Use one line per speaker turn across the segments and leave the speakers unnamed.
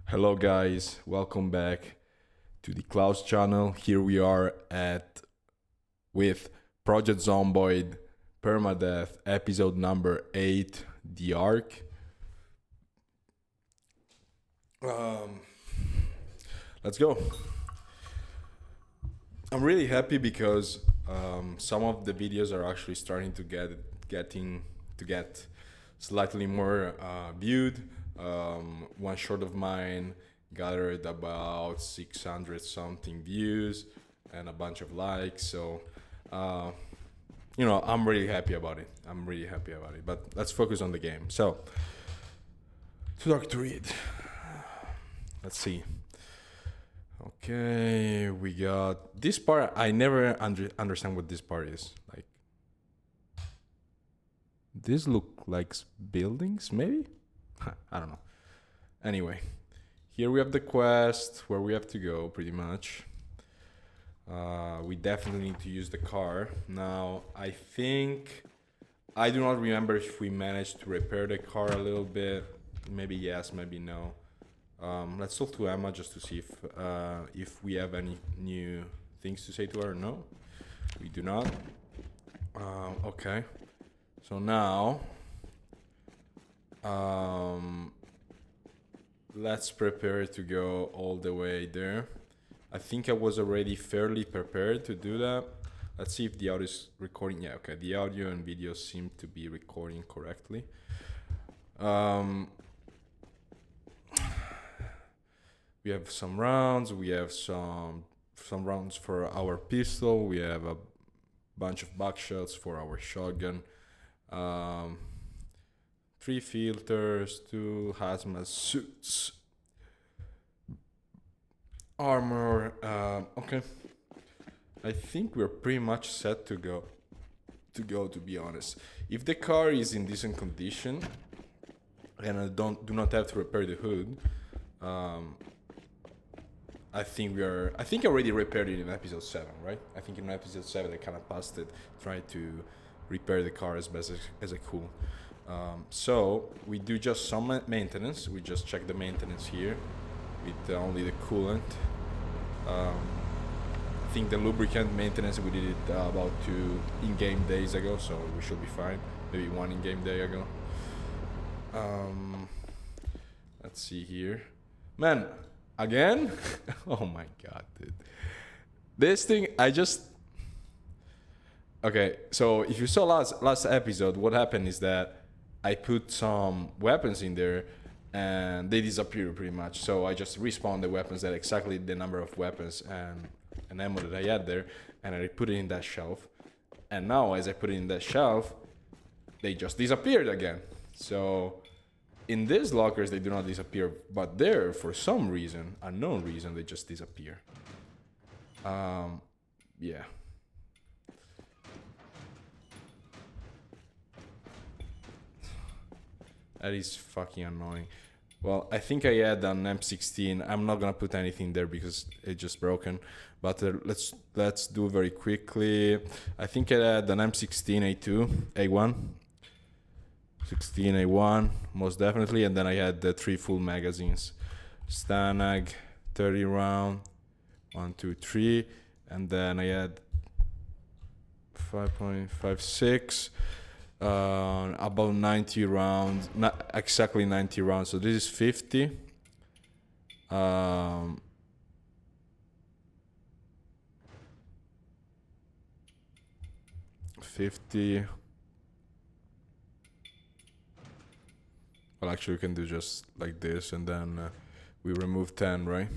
Hello guys, welcome back to the Klaus channel. Here we are with Project Zomboid Permadeath episode number 8, The Arc. Let's go. I'm really happy because some of the videos are actually starting to get slightly more viewed. One short of mine gathered about 600 something views and a bunch of likes. So, I'm really happy about it. But let's focus on the game. So, too dark to read. Let's see. Okay, we got this part. I never understand what this part is. Like, these look like buildings, maybe? I don't know. Anyway, here we have the quest where we have to go, pretty much. We definitely need to use the car. Now, I do not remember if we managed to repair the car a little bit. Maybe yes, maybe no. Let's talk to Emma just to see if we have any new things to say to her. No, we do not. Okay. So now, let's prepare to go all the way there. I think I was already fairly prepared to do that. Let's see if the audio is recording. Yeah, okay. The audio and video seem to be recording correctly. We have some rounds. We have some rounds for our pistol. We have a bunch of buckshots for our shotgun. 3 filters, 2 hazmat suits, armor. Okay, I think we're pretty much set to go. To be honest, if the car is in decent condition and I do not have to repair the hood, I think I already repaired it in episode 7, right? I think in episode 7 I kind of passed it, tried to repair the car as best as I could. So we do just some maintenance. We just check the maintenance here with only the coolant. I think the lubricant maintenance we did it about 2 in-game days ago, so we should be fine. Maybe 1 in-game day ago. Let's see here. Man, again? Oh my god, dude. This thing, Okay, so if you saw last episode, what happened is that I put some weapons in there and they disappear pretty much. So I just respawned the weapons at exactly the number of weapons and ammo that I had there, and I put it in that shelf. And now as I put it in that shelf, they just disappeared again. So in these lockers, they do not disappear, but there, for some reason, unknown reason, they just disappear. Yeah. That is fucking annoying. Well, I think I had an M16. I'm not gonna put anything there because it's just broken. But let's do very quickly. I think I had an M16A2, A1. 16A1, most definitely, and then I had the 3 full magazines. Stanag, 30 round, 1, 2, 3, and then I had 5.56, about 90 rounds, not exactly 90 rounds, so this is 50. 50. Well, actually, we can do just like this, and then we remove 10, right?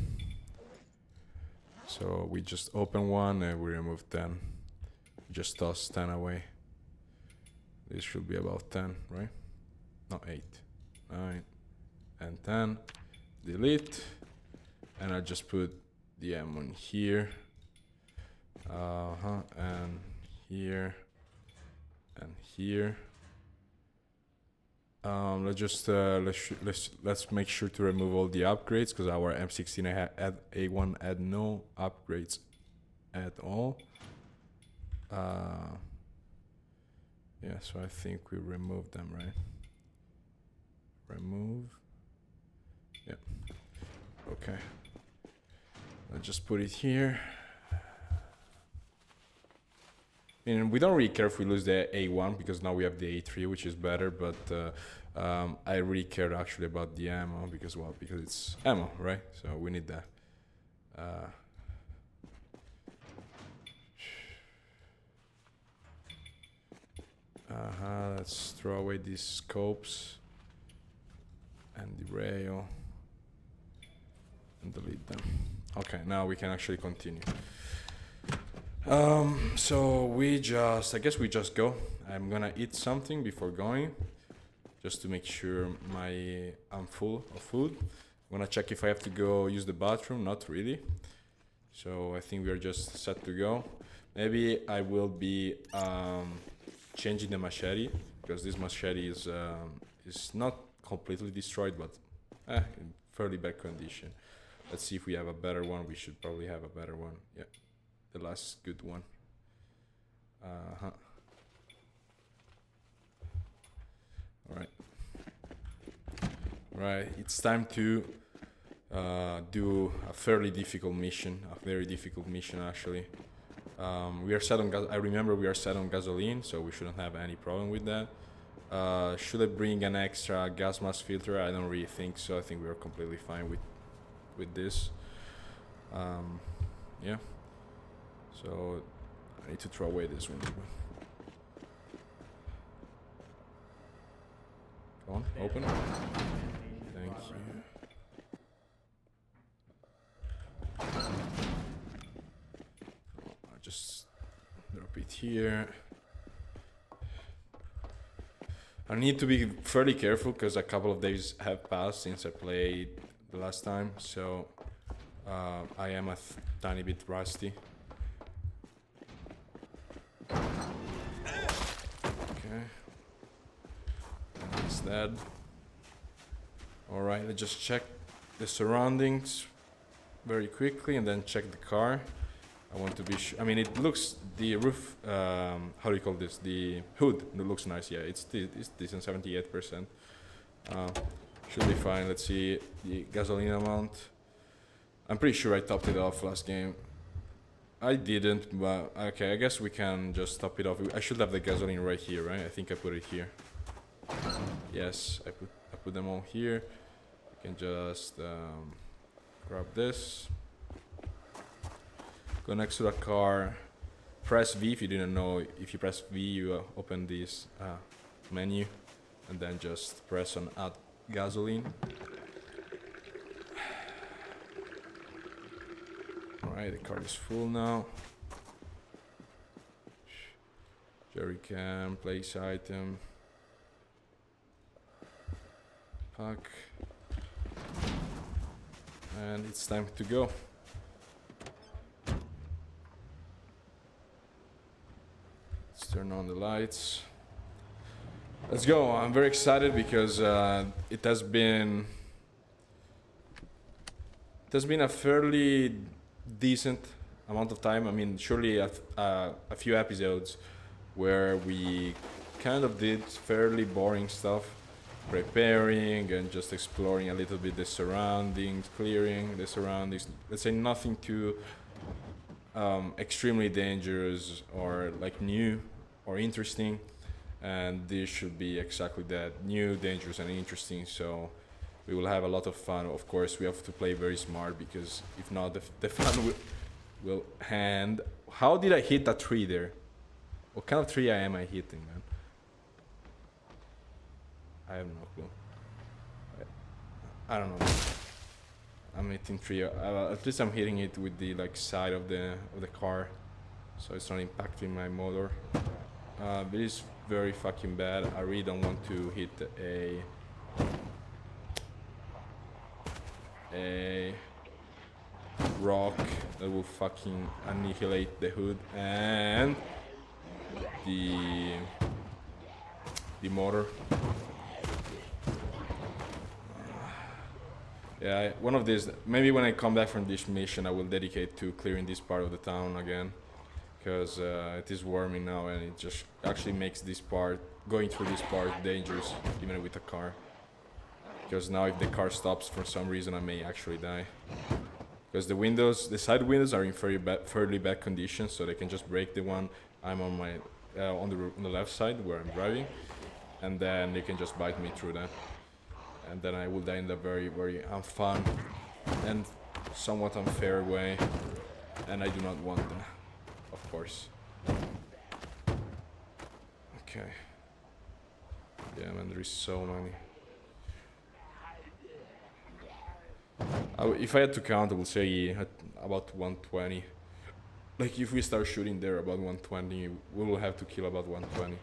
So we just open one and we remove 10. Just toss 10 away. This should be about 10, right? No, 8, 9, and 10. Delete. And I just put the M on here. And here. And here. Let's make sure to remove all the upgrades because our M16 A1 had no upgrades at all. Yeah, so I think we removed them, right? Remove. Yeah. Okay. Let's just put it here. And we don't really care if we lose the A1 because now we have the A3, which is better. But I really care actually about the ammo because it's ammo, right? So we need that. Let's throw away these scopes and derail and delete them. Okay, now we can actually continue. So I guess we just go. I'm gonna eat something before going, just to make sure I'm full of food. I'm gonna check if I have to go use the bathroom. Not really. So I think we are just set to go. Maybe I will be changing the machete because this machete is not completely destroyed, but in fairly bad condition. Let's see if we have a better one. We should probably have a better one. Yeah, the last good one. Right, it's time to do a fairly difficult mission, a very difficult mission actually. We are set on gas. I remember we are set on gasoline, so we shouldn't have any problem with that. Should I bring an extra gas mask filter? I don't really think so. I think we are completely fine with this. Yeah. So I need to throw away this one. Go on, open. Thank you. I'll just drop it here. I need to be fairly careful because a couple of days have passed since I played the last time, so I am a tiny bit rusty. Okay. That's that. Alright, let's just check the surroundings very quickly and then check the car. I want to be sure. I mean, it looks, the roof, how do you call this? The hood, it looks nice, yeah. It's decent, 78%. Should be fine. Let's see the gasoline amount. I'm pretty sure I topped it off last game. I didn't, but okay, I guess we can just top it off. I should have the gasoline right here, right? I think I put it here. Yes, I put them all here. We can just grab this. Go next to the car. Press V if you didn't know. If you press V, you open this menu, and then just press on add gasoline. Alright, the car is full now. Jerry can, place item. Pack. And it's time to go. Let's turn on the lights. Let's go. I'm very excited because it has been a fairly decent amount of time. I mean, surely a few episodes where we kind of did fairly boring stuff, preparing and just exploring a little bit the surroundings, clearing the surroundings. Let's say nothing too extremely dangerous or like new or interesting. And this should be exactly that, new, dangerous and interesting. So we will have a lot of fun. Of course, we have to play very smart because if not, the fun will hand. How did I hit that tree there? What kind of tree am I hitting, man? I have no clue. I don't know. I'm hitting tree. At least I'm hitting it with the like side of the car, so it's not impacting my motor. It is very fucking bad. I really don't want to hit a rock that will fucking annihilate the hood and the motor. Yeah, one of these, maybe when I come back from this mission I will dedicate to clearing this part of the town again, because it is warming now and it just actually makes this part, going through this part, dangerous even with a car. because now if the car stops for some reason, I may actually die. Because the side windows are in fairly bad condition, so they can just break the one I'm on my on the left side where I'm driving, and then they can just bite me through that, and then I will die in a very very unfun and somewhat unfair way, and I do not want that, of course. Okay. Yeah, man, there is so many. If I had to count, I would say about 120. Like, if we start shooting there about 120, we will have to kill about 120.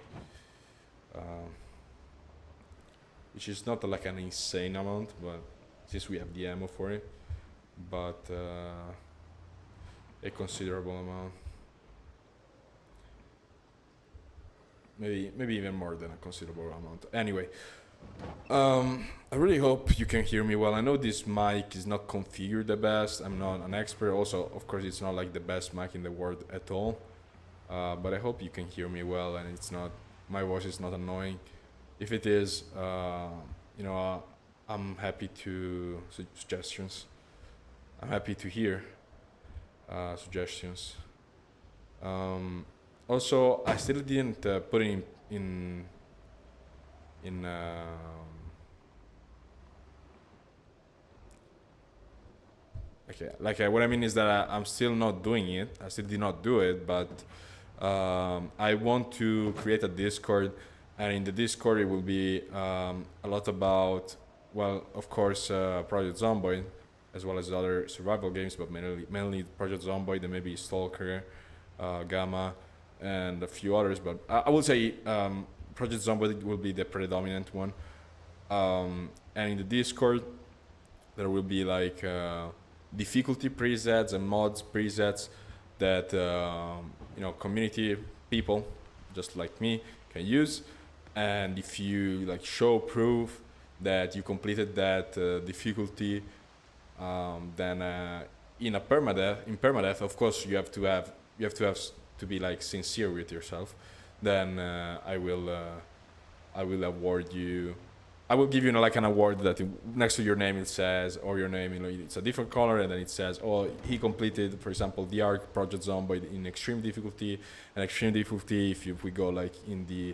Which is not like an insane amount, but since we have the ammo for it, but a considerable amount. Maybe even more than a considerable amount. Anyway, I really hope you can hear me well. I know this mic is not configured the best. I'm not an expert. Also, of course, it's not like the best mic in the world at all. But I hope you can hear me well and it's not, my voice is not annoying. If it is, I'm happy to suggestions. I'm happy to hear suggestions. Also, I still didn't put it in okay, like what I mean is that I'm still not doing it. I still did not do it, but I want to create a Discord, and in the Discord it will be a lot about, well, of course, Project Zomboid, as well as other survival games, but mainly Project Zomboid, and maybe Stalker, Gamma, and a few others. But I will say Project Zomboid will be the predominant one. And in the Discord, there will be like difficulty presets and mods presets that community people just like me can use. And if you like show proof that you completed that difficulty, then in permadeath, of course, you have to be like sincere with yourself. Then I will award you. I will give you like an award that next to your name it says, or your name, it's a different color, and then it says, oh, he completed, for example, the Arc Project Zomboid in extreme difficulty. And extreme difficulty, if we go like in the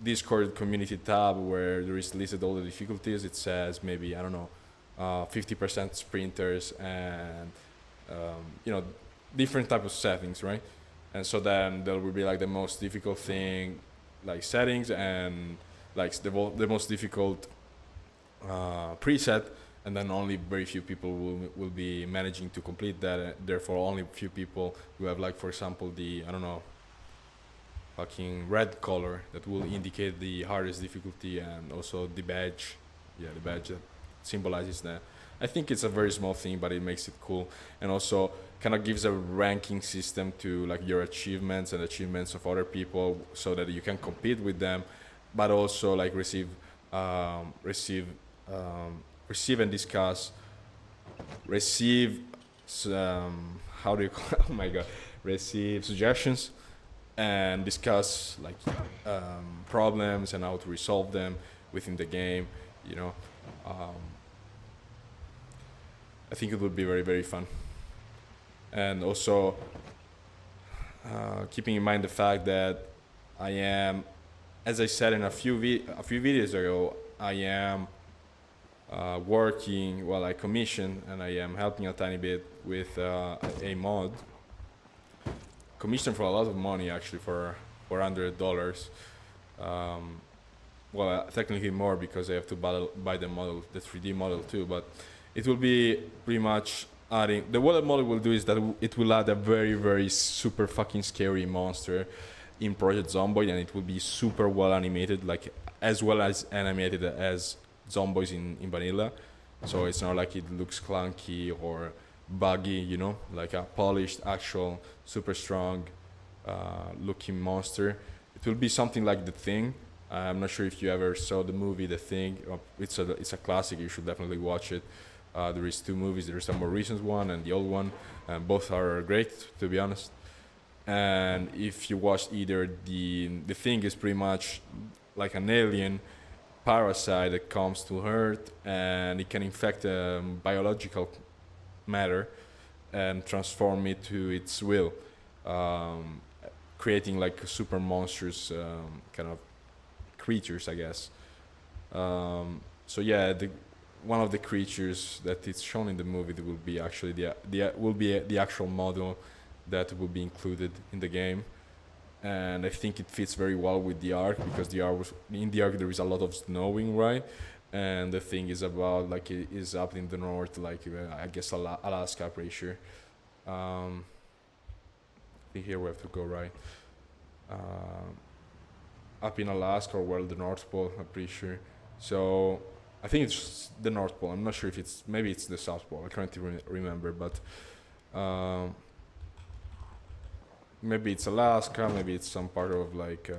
Discord community tab where there is listed all the difficulties, it says maybe, I don't know, 50% sprinters and different type of settings, right? And so then there will be like the most difficult thing, like settings, and like the most difficult preset, and then only very few people will be managing to complete that. Therefore, only few people who have, like, for example, the, I don't know, fucking red color that will indicate the hardest difficulty, and also the badge. Yeah, the badge that symbolizes that. I think it's a very small thing, but it makes it cool, and also kind of gives a ranking system to like your achievements and achievements of other people, so that you can compete with them, but also like receive and discuss, how do you call it? Oh my god, receive suggestions and discuss like problems and how to resolve them within the game, I think it would be very, very fun. And also keeping in mind the fact that I am, as I said in a few videos ago, I am working, well, I commissioned, and I am helping a tiny bit with a mod. Commissioned for a lot of money, actually, for $400. Well, technically more, because I have to buy the model, the 3D model too, but it will be pretty much adding, the what the model will do is that it will add a very, very super fucking scary monster in Project Zomboid, and it will be super well animated, like as well as animated as Zomboids in vanilla. So it's not like it looks clunky or buggy, like a polished, actual, super strong looking monster. It will be something like The Thing. I'm not sure if you ever saw the movie The Thing. It's a classic. You should definitely watch it. There is two movies. There is a more recent one and the old one. Both are great, to be honest. And if you watch either, the Thing is pretty much like an alien parasite that comes to Earth, and it can infect biological matter and transform it to its will, um, creating like super monstrous kind of creatures, I guess. So yeah, one of the creatures that is shown in the movie will be actually the actual model that will be included in the game, and I think it fits very well with the arc because in the arc there is a lot of snowing, right? And the thing is about like it is up in the north, like I guess Alaska, pretty sure. Um, I think here we have to go right. Um, Up in Alaska or well the North Pole, I'm pretty sure. So I think it's the North Pole. I'm not sure if maybe it's the South Pole. I can't even remember, but um, maybe it's Alaska, maybe it's some part of like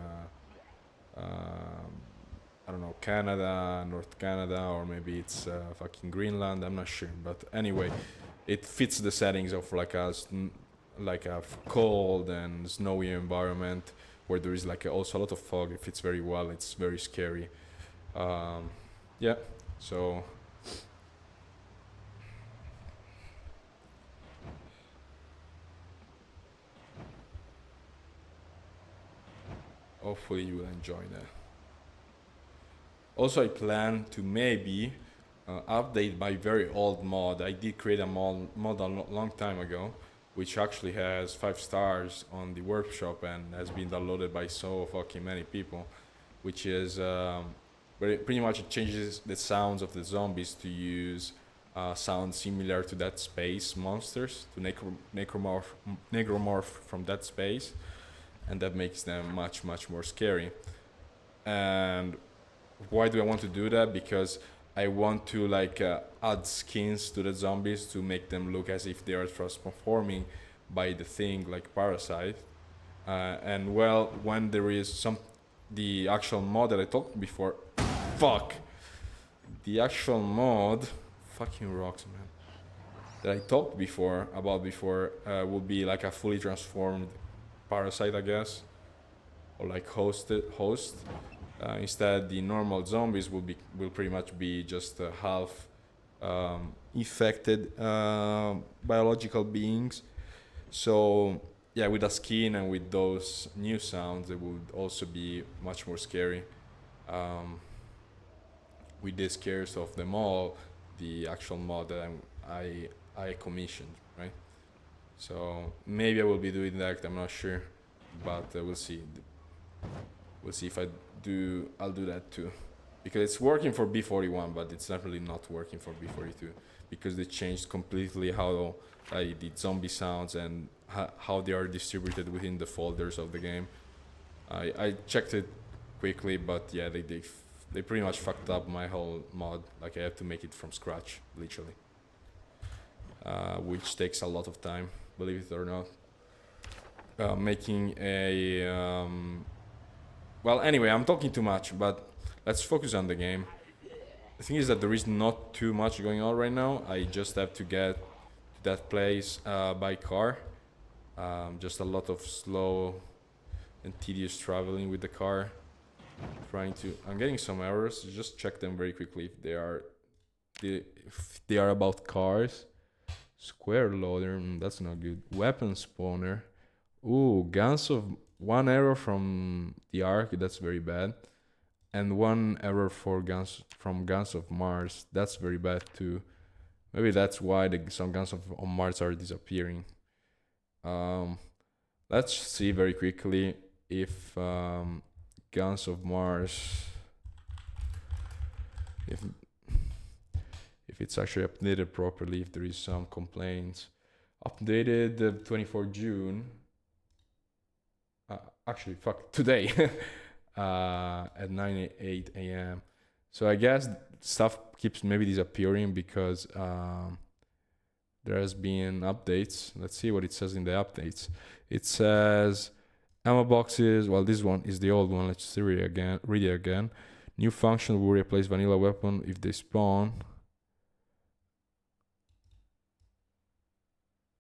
I don't know, Canada, North Canada, or maybe it's fucking Greenland. I'm not sure, but anyway, it fits the settings of like a cold and snowy environment where there is like also a lot of fog. It fits very well. It's very scary. Um, yeah, so hopefully you will enjoy that. Also, I plan to maybe update my very old mod. I did create a mod a long time ago, which actually has 5 stars on the workshop and has been downloaded by so fucking many people, which is pretty much it changes the sounds of the zombies to use sounds similar to Dead Space monsters, to necromorph from Dead Space, and that makes them much more scary. And why do I want to do that? Because I want to like add skins to the zombies to make them look as if they are transforming by the thing like Parasite. And well, when there is the actual mod that I talked before, fuck, the actual mod, fucking rocks, man, that I talked before will be like a fully transformed Parasite, I guess, or like host. Instead, the normal zombies will pretty much be just half infected biological beings. So yeah, with a skin and with those new sounds, it would also be much more scary. Um, with the scares of them all, the actual mod that I commissioned, right? So maybe I will be doing that. I'm not sure, but we'll see. We'll see if I'll do that too, because it's working for B41, but it's definitely not working for B42 because they changed completely how I did zombie sounds and how they are distributed within the folders of the game. I checked it quickly, but yeah, they pretty much fucked up my whole mod. Like I have to make it from scratch, literally, which takes a lot of time, believe it or not. Making a well, anyway, I'm talking too much, but let's focus on the game. The thing is that there is not too much going on right now. I just have to get to that place by car. Just a lot of slow and tedious traveling with the car. I'm getting some errors. Just check them very quickly if they are about cars. Square loader, that's not good. Weapon spawner. Ooh, guns of one error from the Ark, that's very bad. And one error from Guns of Mars, that's very bad too. Maybe that's why some Guns of on Mars are disappearing. Let's see very quickly if Guns of Mars, if it's actually updated properly, if there is some complaints. Updated 24 June. Actually, fuck, today at 9:08 a.m. So I guess stuff keeps maybe disappearing because there has been updates. Let's see what it says in the updates. It says ammo boxes. Well, this one is the old one. Let's read it again. New function will replace vanilla weapon if they spawn.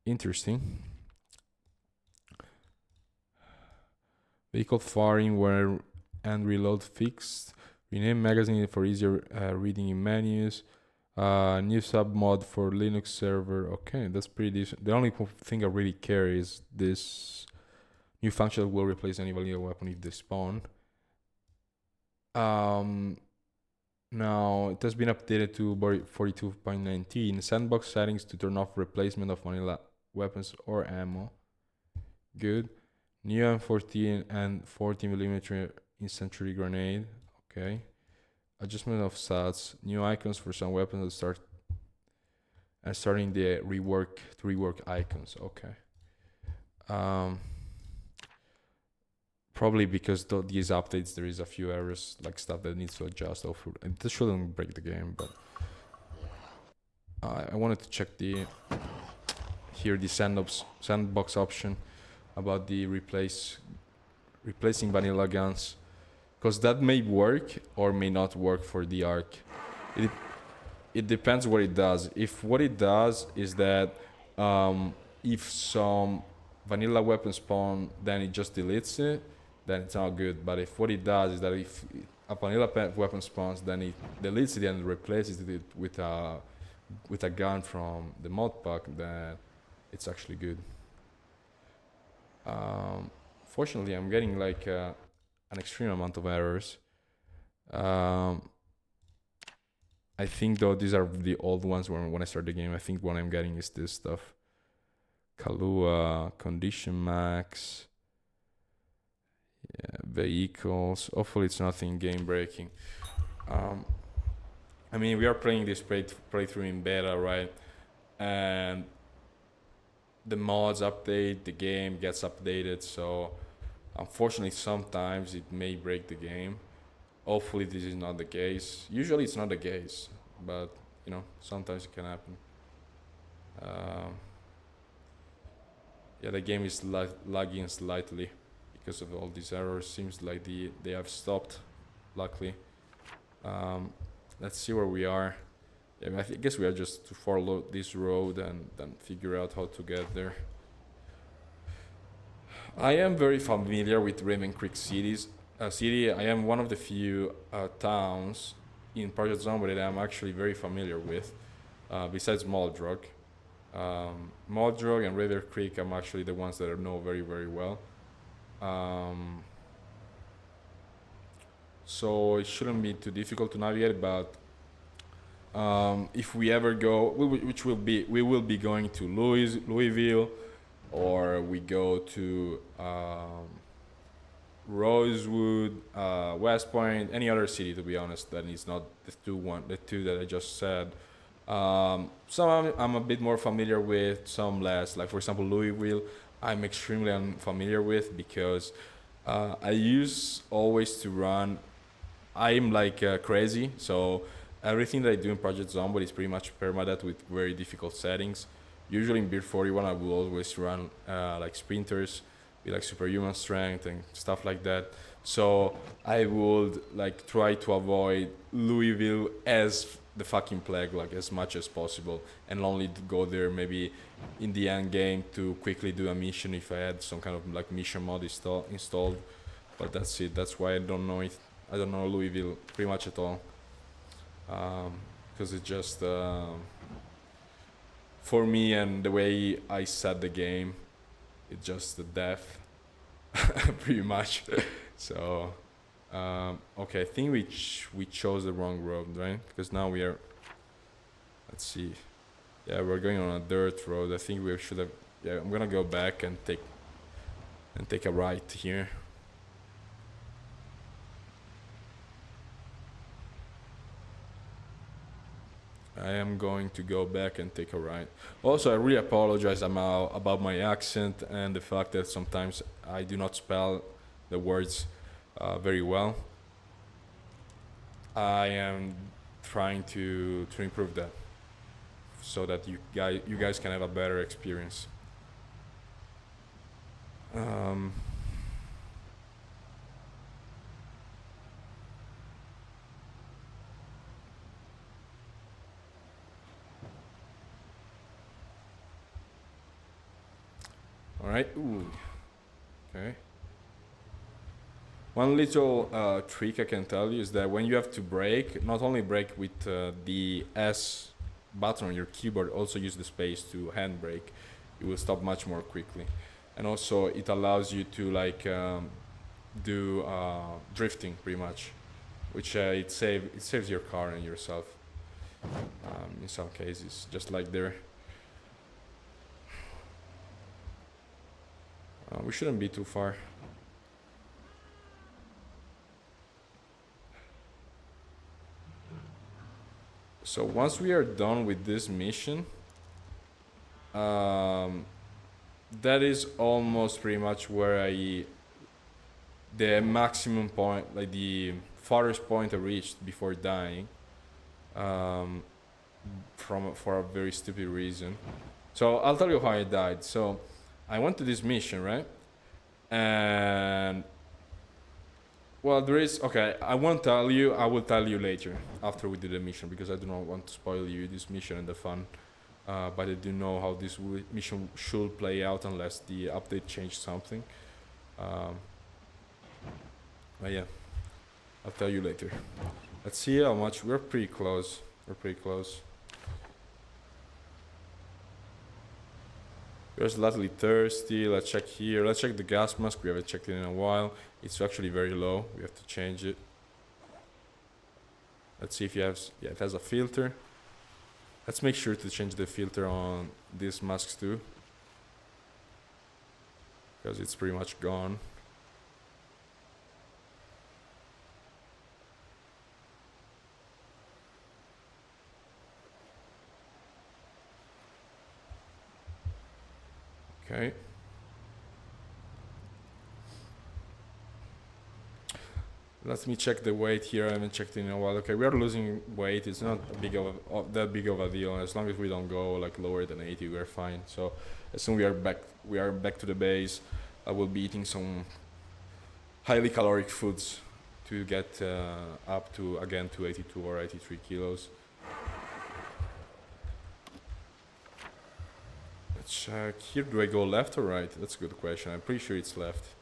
Interesting. Vehicle firing where and reload fixed. Rename magazine for easier reading in menus. New sub mod for Linux server. Okay, that's pretty decent. The only thing I really care is this new function that will replace any vanilla weapon if they spawn. Now it has been updated to 42.19. Sandbox settings to turn off replacement of vanilla weapons or ammo. Good. New M14 and 40mm incendiary grenade. Okay. Adjustment of stats. New icons for some weapons that start and starting the rework icons. Okay. Probably because these updates there is a few errors, like stuff that needs to adjust. This shouldn't break the game, but I wanted to check the sandbox option about the replacing vanilla guns, because that may work or may not work for the arc. It depends what it does. If what it does is that if some vanilla weapon spawn, then it just deletes it, then it's not good. But if what it does is that if a vanilla weapon spawns, then it deletes it and replaces it with a gun from the mod pack, then it's actually good. Fortunately, I'm getting like an extreme amount of errors. I think though these are the old ones when I start the game. I think what I'm getting is this stuff. Kalua, condition max, yeah, vehicles. Hopefully it's nothing game breaking. I mean, we are playing this playthrough in beta, right? And the mods update, the game gets updated, so unfortunately sometimes it may break the game. Hopefully this is not the case. Usually it's not the case, but you know, sometimes it can happen. Yeah, the game is lagging slightly because of all these errors. Seems like they have stopped, luckily. Let's see where we are. Yeah, I guess we are just to follow this road and then figure out how to get there. I am very familiar with Raven Creek city. I am one of the few towns in Project Zomboid that I'm actually very familiar with, besides Moldrog. Moldrog and Raven Creek, I'm actually the ones that I know very, very well. So it shouldn't be too difficult to navigate, but if we ever go, we will be going to Louisville, or we go to Rosewood, West Point, any other city, to be honest, that is not the two that I just said. Some I'm a bit more familiar with, some less. Like for example, Louisville, I'm extremely unfamiliar with because I use always to run. I'm like crazy, so everything that I do in Project Zomboid is pretty much permadeath with very difficult settings. Usually in Beer 41, I will always run like sprinters with like superhuman strength and stuff like that. So I would like try to avoid Louisville as the fucking plague, like as much as possible, and only to go there maybe in the end game to quickly do a mission if I had some kind of like mission mod installed. But that's it. That's why I don't know it. I don't know Louisville pretty much at all, because it's just for me and the way I set the game, it's just the death, pretty much. So, okay, I think we chose the wrong road, right? Because now we are. Let's see. Yeah, we're going on a dirt road. I think we should have. Yeah, I'm gonna go back and take a right here. I am going to go back and take a right. Also, I really apologize about my accent and the fact that sometimes I do not spell the words very well. I am trying to improve that so that you guys can have a better experience. All right. Ooh. Okay. One little trick I can tell you is that when you have to brake, not only brake with the S button on your keyboard, also use the space to hand brake. You will stop much more quickly, and also it allows you to like do drifting pretty much, which it saves your car and yourself in some cases. Just like there, we shouldn't be too far. So once we are done with this mission, that is almost pretty much where the maximum point, like the farthest point I reached before dying, for a very stupid reason. So I'll tell you how I died. So I went to this mission, right? And well, there is okay. I won't tell you. I will tell you later after we do the mission because I do not want to spoil you this mission and the fun. But I do know how this mission should play out unless the update changed something. But yeah, I'll tell you later. Let's see how much we're pretty close. We're pretty close. We're slightly thirsty. Let's check here. Let's check the gas mask. We haven't checked it in a while. It's actually very low. We have to change it. Let's see if you have. Yeah, it has a filter. Let's make sure to change the filter on these masks too, because it's pretty much gone. Okay. Let me check the weight here. I haven't checked in a while. Okay, we are losing weight. It's not that big of a deal. As long as we don't go like lower than 80, we're fine. So as soon as we are back to the base. I will be eating some highly caloric foods to get up to again to 82 or 83 kilos. Let's check here. Do I go left or right? That's a good question. I'm pretty sure it's left.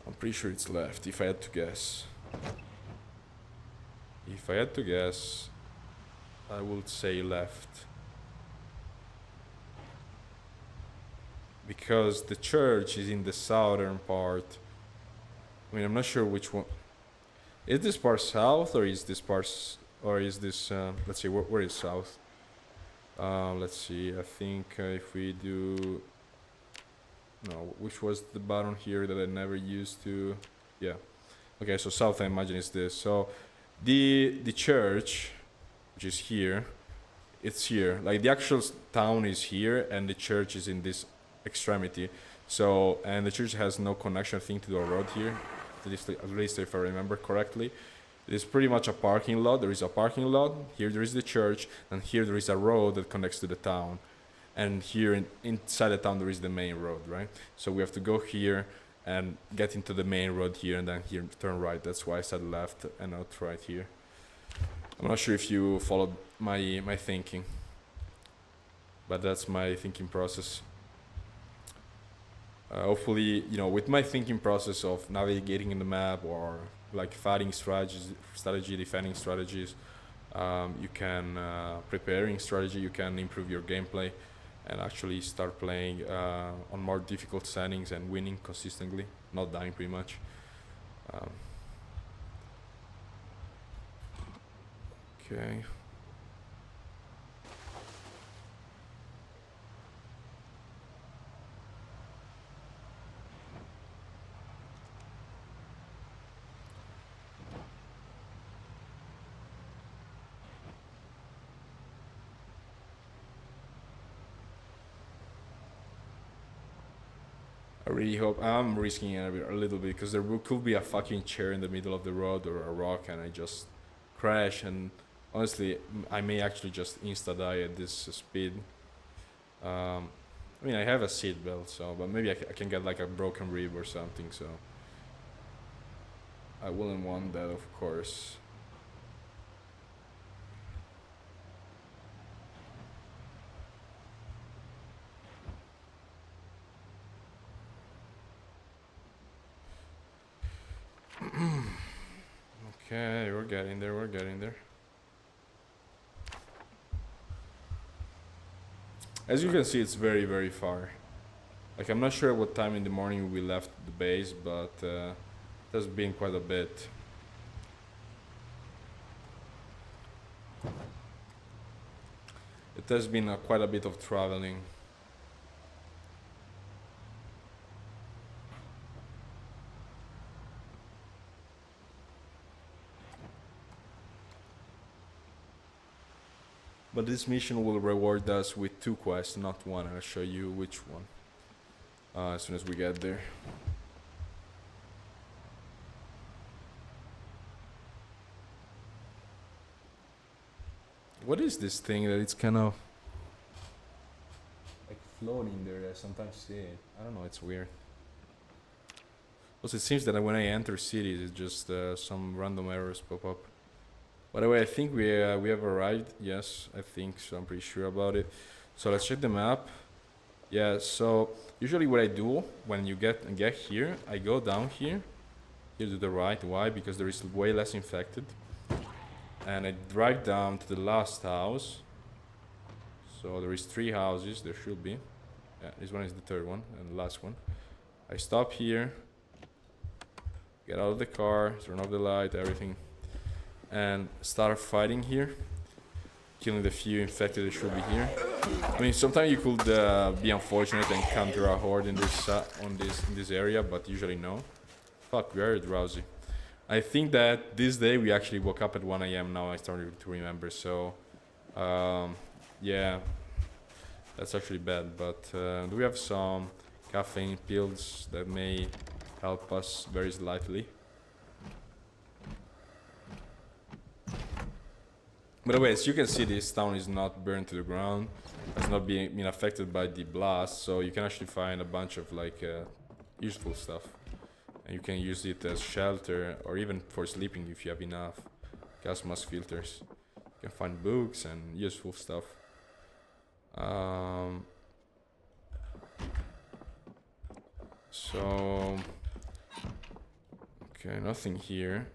If I had to guess. I would say left. Because the church is in the southern part. I mean, I'm not sure which one. Is this part south or is this let's see, where is south? Let's see, I think if we do, no, which was the button here that I never used to, yeah. Okay, so south I imagine is this. So the church, which is here, it's here. Like the actual town is here and the church is in this extremity. So, and the church has no connection thing to the road here, at least if I remember correctly. It is pretty much a parking lot. There is a parking lot. Here there is the church, and here there is a road that connects to the town. And here inside the town there is the main road, right? So we have to go here and get into the main road here, and then here turn right. That's why I said left and not right here. I'm not sure if you followed my thinking, but that's my thinking process. Hopefully, with my thinking process of navigating in the map or like fighting strategy, defending strategies, you can preparing strategy, you can improve your gameplay and actually start playing on more difficult settings and winning consistently, not dying pretty much. Okay. I really hope I'm risking it a little bit because there could be a fucking chair in the middle of the road or a rock and I just crash, and honestly I may actually just insta die at this speed. I mean, I have a seat belt, so but maybe I can get like a broken rib or something, so I wouldn't want that, of course. Okay, we're getting there, we're getting there. As you can see, it's very, very far. Like, I'm not sure what time in the morning we left the base, but it has been quite a bit. It has been quite a bit of traveling. But this mission will reward us with 2 quests, not 1. I'll show you which one as soon as we get there. What is this thing that it's kind of like floating there? I sometimes see it. I don't know, it's weird. Also, it seems that when I enter cities, it's just some random errors pop up. By the way, I think we have arrived. Yes, I think so. I'm pretty sure about it. So let's check the map. Yeah. So usually what I do when you get here, I go down here to the right. Why? Because there is way less infected. And I drive down to the last house. So there is 3 houses. There should be. Yeah, this one is the 3rd one and the last one. I stop here. Get out of the car. Turn off the light. Everything. And start fighting here, killing the few infected that should be here. I mean, sometimes you could be unfortunate and counter a horde in this area, but usually no. Fuck, we are drowsy. I think that this day we actually woke up at 1 a.m. Now I started to remember. So, yeah, that's actually bad. But we have some caffeine pills that may help us very slightly. By the way, as you can see, this town is not burned to the ground. It's not being affected by the blast, so you can actually find a bunch of like useful stuff. And you can use it as shelter or even for sleeping if you have enough gas mask filters. You can find books and useful stuff. So, okay, nothing here.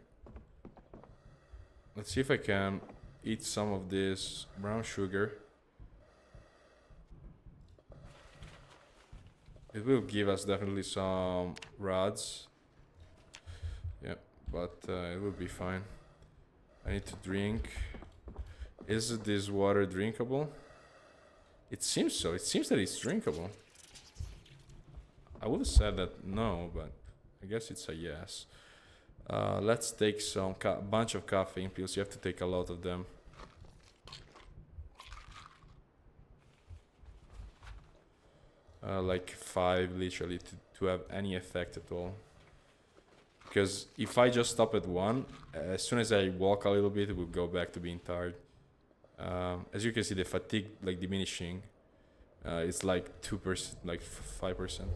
Let's see if I can eat some of this brown sugar. It will give us definitely some rods. Yeah, but it will be fine. I need to drink. Is this water drinkable? It seems so. It seems that it's drinkable. I would have said that no, but I guess it's a yes. Let's take some bunch of caffeine pills. You have to take a lot of them. Like 5 literally to have any effect at all. Because if I just stop at 1, as soon as I walk a little bit, it will go back to being tired. As you can see, the fatigue like diminishing. It's like 2%, like 5%.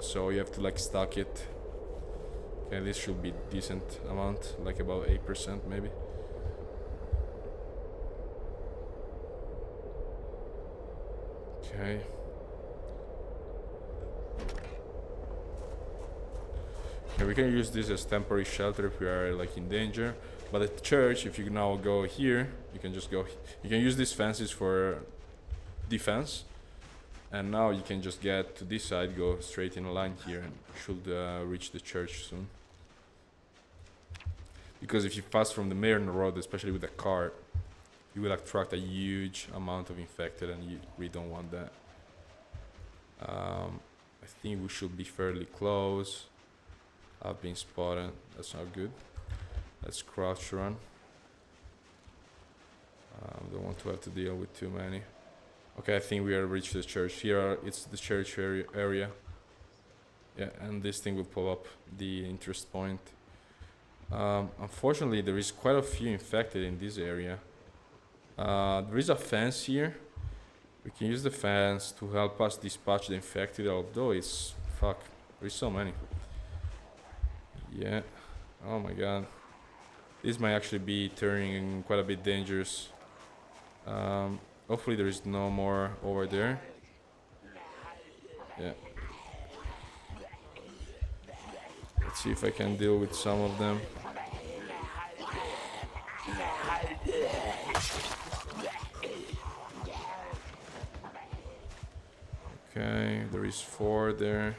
So you have to like stack it. Okay, this should be decent amount, like about 8% maybe. Okay. Yeah, we can use this as temporary shelter if we are like in danger. But at church, if you now go here, you can just go. You can use these fences for defense. And now you can just get to this side, go straight in a line here, and should reach the church soon. Because if you pass from the main road, especially with a car, you will attract a huge amount of infected, and you really don't want that. I think we should be fairly close. I've been spotted. That's not good. Let's crouch run. Don't want to have to deal with too many. Okay, I think we are reached the church. Here it's the church area. Yeah, and this thing will pop up the interest point. Unfortunately, there is quite a few infected in this area. There is a fence here. We can use the fence to help us dispatch the infected, although it's... fuck, there is so many. Yeah, oh my god. This might actually be turning quite a bit dangerous. Hopefully there is no more over there. Yeah. Let's see if I can deal with some of them. Okay, there is 4 there.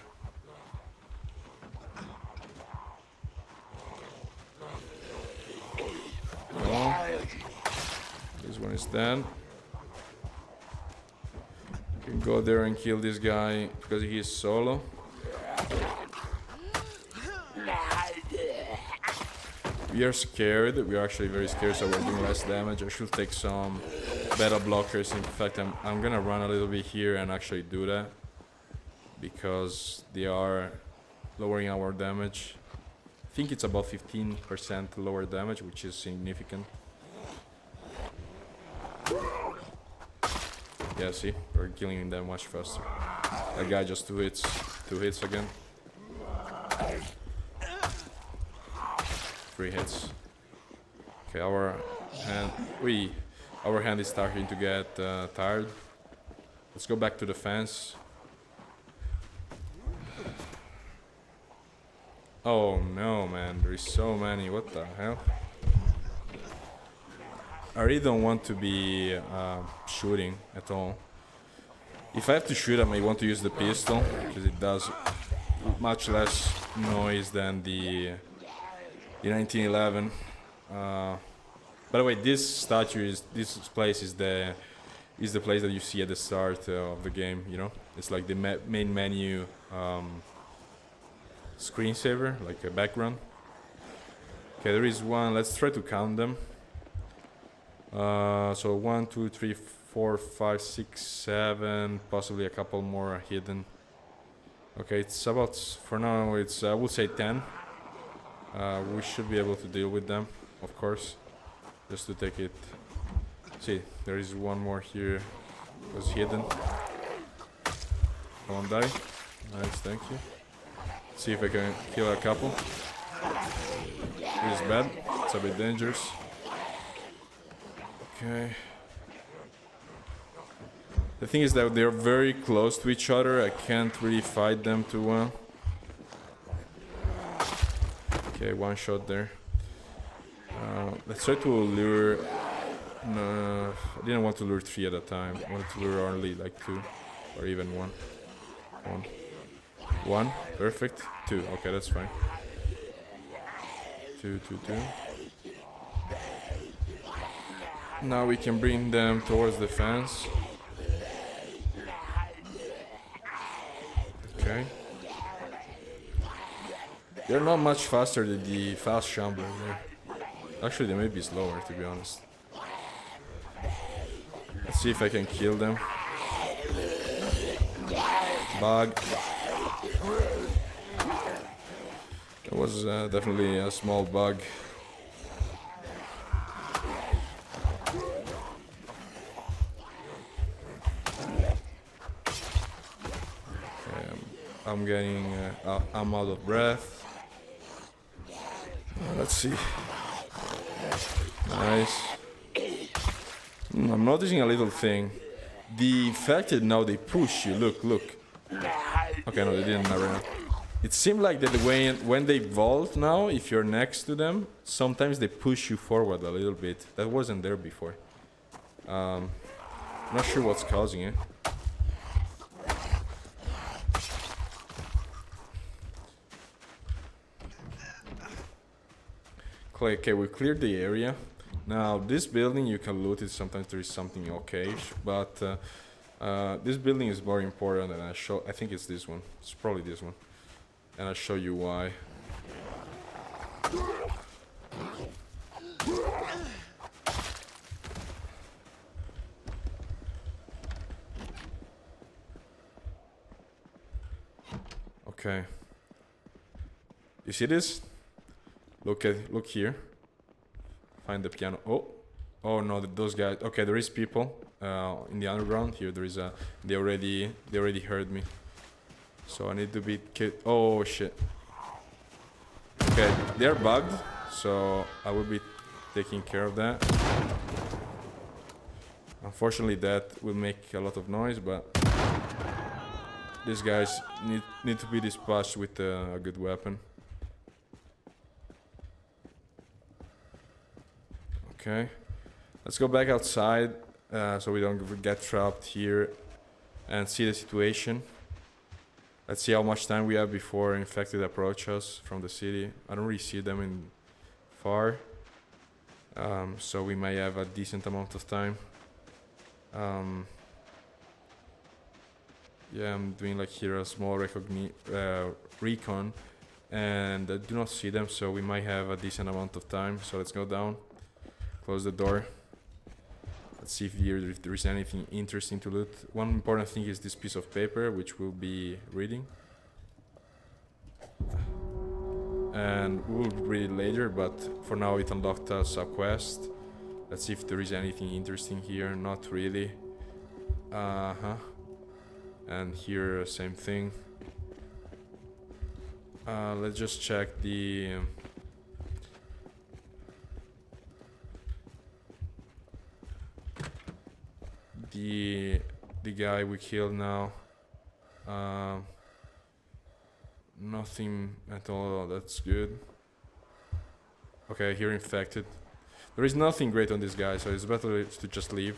No. This one is dead. You can go there and kill this guy because he is solo. We are scared. We are actually very scared, so we're doing less damage. I should take some beta blockers. In fact, I'm gonna run a little bit here and actually do that because they are lowering our damage. I think it's about 15% lower damage, which is significant. Yeah, see, we're killing them much faster. That guy just 2 hits again. 3 hits. Okay, our hand is starting to get tired. Let's go back to the fence. Oh no, man, there is so many. What the hell? I really don't want to be shooting at all. If I have to shoot, I may want to use the pistol because it does much less noise than the 1911. By the way, this place is the place that you see at the start of the game. You know, it's like the main menu screensaver, like a background. Okay, there is one. Let's try to count them. So 1, 2, 3, 4, 5, 6, 7, possibly a couple more are hidden. Okay, it's about, for now, it's I would say 10. We should be able to deal with them, of course, just to take it. See, there is one more here, it was hidden. Don't die. Nice, thank you. See if I can kill a couple. It is bad, it's a bit dangerous. Okay. The thing is that they're very close to each other. I can't really fight them too well. Okay, one shot there. Let's try to lure. No, I didn't want to lure 3 at a time. I wanted to lure only like 2, or even 1. 1, perfect. 2, okay, that's fine. 2, 2, 2. Now we can bring them towards the fence. Okay. They're not much faster than the fast shambler there. Actually, they may be slower, to be honest. Let's see if I can kill them. Bug. It was definitely a small bug. I'm out of breath. Let's see. Nice. I'm noticing a little thing. The fact that now they push you, look. Okay, no, they didn't arena. It seemed like that when they vault now, if you're next to them, sometimes they push you forward a little bit. That wasn't there before. Not sure what's causing it. Okay, we cleared the area. Now this building you can loot it. Sometimes there is something okay, but this building is more important. And I think it's this one. It's probably this one, and I'll show you why. Okay. You see this? Look here. Find the piano. Oh no, those guys. Okay, there is people in the underground. Here there is a. They already heard me. So I need to be oh shit. Okay, they're bugged. So I will be taking care of that. Unfortunately, that will make a lot of noise, but these guys need to be dispatched with a good weapon. Okay. Let's go back outside so we don't get trapped here and see the situation. Let's see how much time we have before infected approach us from the city. I don't really see them in far. So we may have a decent amount of time. Yeah, I'm doing like here a small recon, and I do not see them, so we might have a decent amount of time. So let's go down, close the door. Let's see if there is anything interesting to loot. One important thing is this piece of paper, which we'll be reading. And we'll read it later, but for now it unlocked us a quest. Let's see if there is anything interesting here. Not really. And here, same thing. Let's just check the guy we killed now. Nothing at all. That's good. Okay, here infected. There is nothing great on this guy, so it's better to just leave.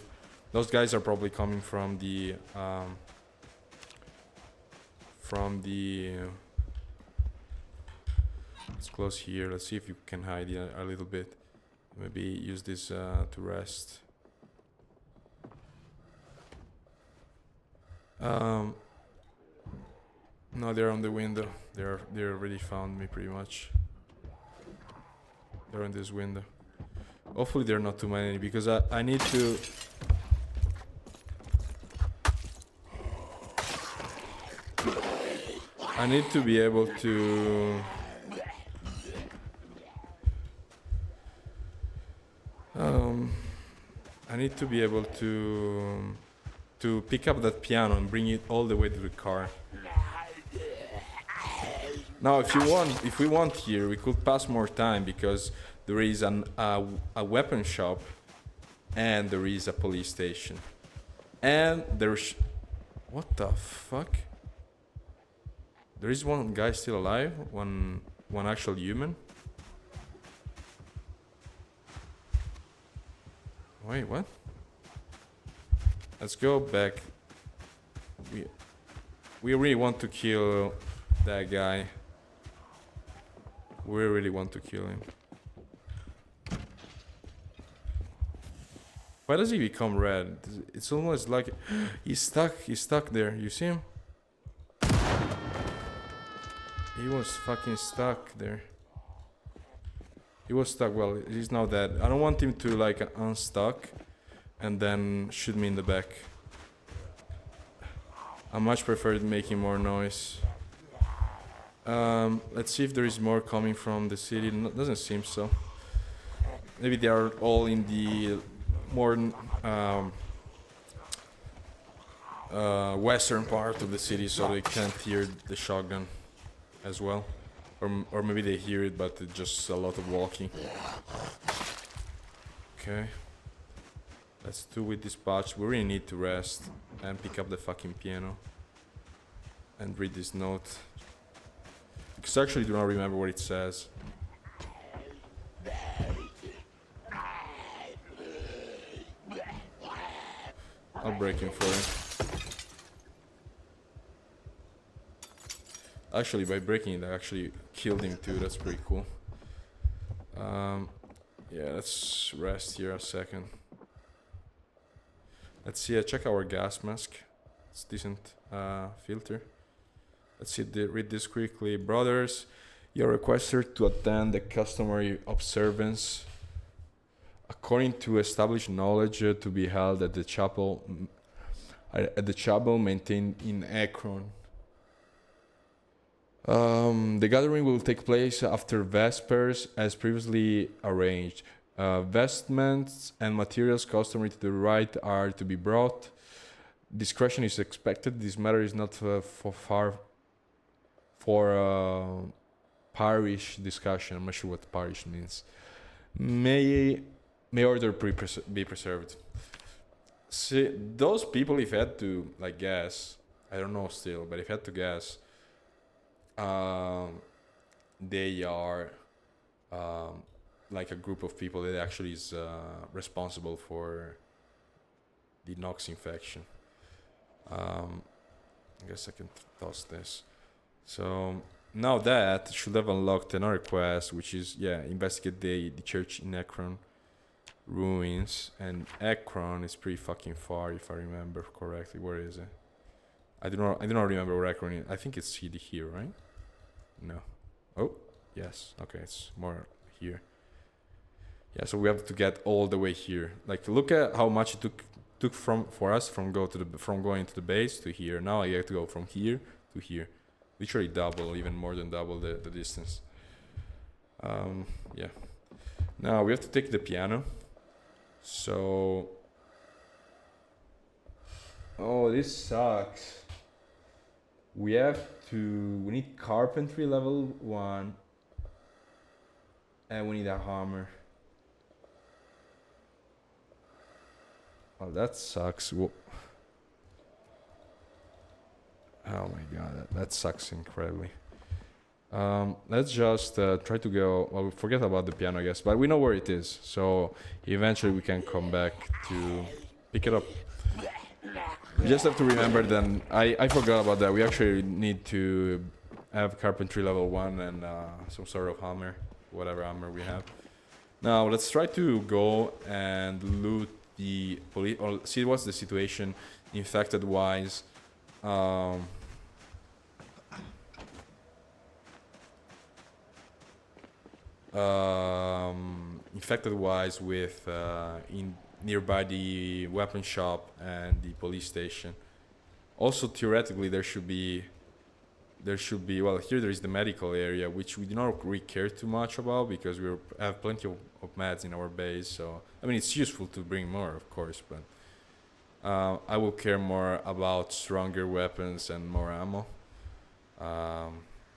Those guys are probably coming from the let's close here. Let's see if you can hide a little bit. Maybe use this to rest. No, they're on the window. They already found me pretty much. They're on this window. Hopefully they're not too many, because I need to. I need to be able to. I need to be able to pick up that piano and bring it all the way to the car. Now, if we want here, we could pass more time, because there is a weapon shop, and there is a police station, and there's what the fuck? There is one guy still alive, one actual human. Wait, what? Let's go back. We really want to kill that guy. We really want to kill him. Why does he become red? It's almost like he's stuck there. You see him? He was fucking stuck there. He was stuck. Well, he's now dead. I don't want him to like unstuck and then shoot me in the back. I much prefer making more noise. Let's see if there is more coming from the city. Doesn't seem so. Maybe they are all in the more western part of the city, so they can't hear the shotgun as well. Or maybe they hear it, but it's just a lot of walking. Okay. Let's do with this patch. We really need to rest and pick up the fucking piano and read this note. Because I actually do not remember what it says. I'll break him for it. Actually, by breaking it, I actually killed him too. That's pretty cool. Yeah, let's rest here a second. Let's see, check our gas mask. It's decent filter. Let's see, read this quickly. Brothers, you're requested to attend the customary observance according to established knowledge to be held at the chapel maintained in Akron. The gathering will take place after Vespers as previously arranged. Vestments and materials customary to the rite are to be brought. Discretion is expected. This matter is not for parish discussion. I'm not sure what parish means. May order be preserved. See, those people, if I had to like guess, I don't know still, but if I had to guess, they are like a group of people that actually is responsible for the Nox infection. I guess I can toss this. So now that should have unlocked another quest, which is investigate the church in Ekron ruins, and Ekron is pretty fucking far if I remember correctly. Where is it? I do not remember where Ekron is. I think it's here, right? No. Oh, yes. Okay, it's more here. Yeah, so we have to get all the way here. Like, look at how much it took for us from going to the base to here. Now I have to go from here to here. Literally double, even more than double the distance. Yeah. Now we have to take the piano. So, oh, this sucks. We need carpentry level 1, and we need a hammer. Oh, that sucks. Oh my god, that sucks incredibly. Let's just try to go. Well, forget about the piano, I guess, but we know where it is, so eventually we can come back to pick it up. You just have to remember then, I forgot about that. We actually need to have carpentry level 1 and some sort of hammer, whatever hammer we have. Now let's try to go and loot the police, or see what's the situation infected wise. Infected wise with in nearby the weapon shop and the police station. Also theoretically there should be well, here there is the medical area, which we do not really care too much about because we have plenty of meds in our base. So I mean, it's useful to bring more, of course, but I will care more about stronger weapons and more ammo,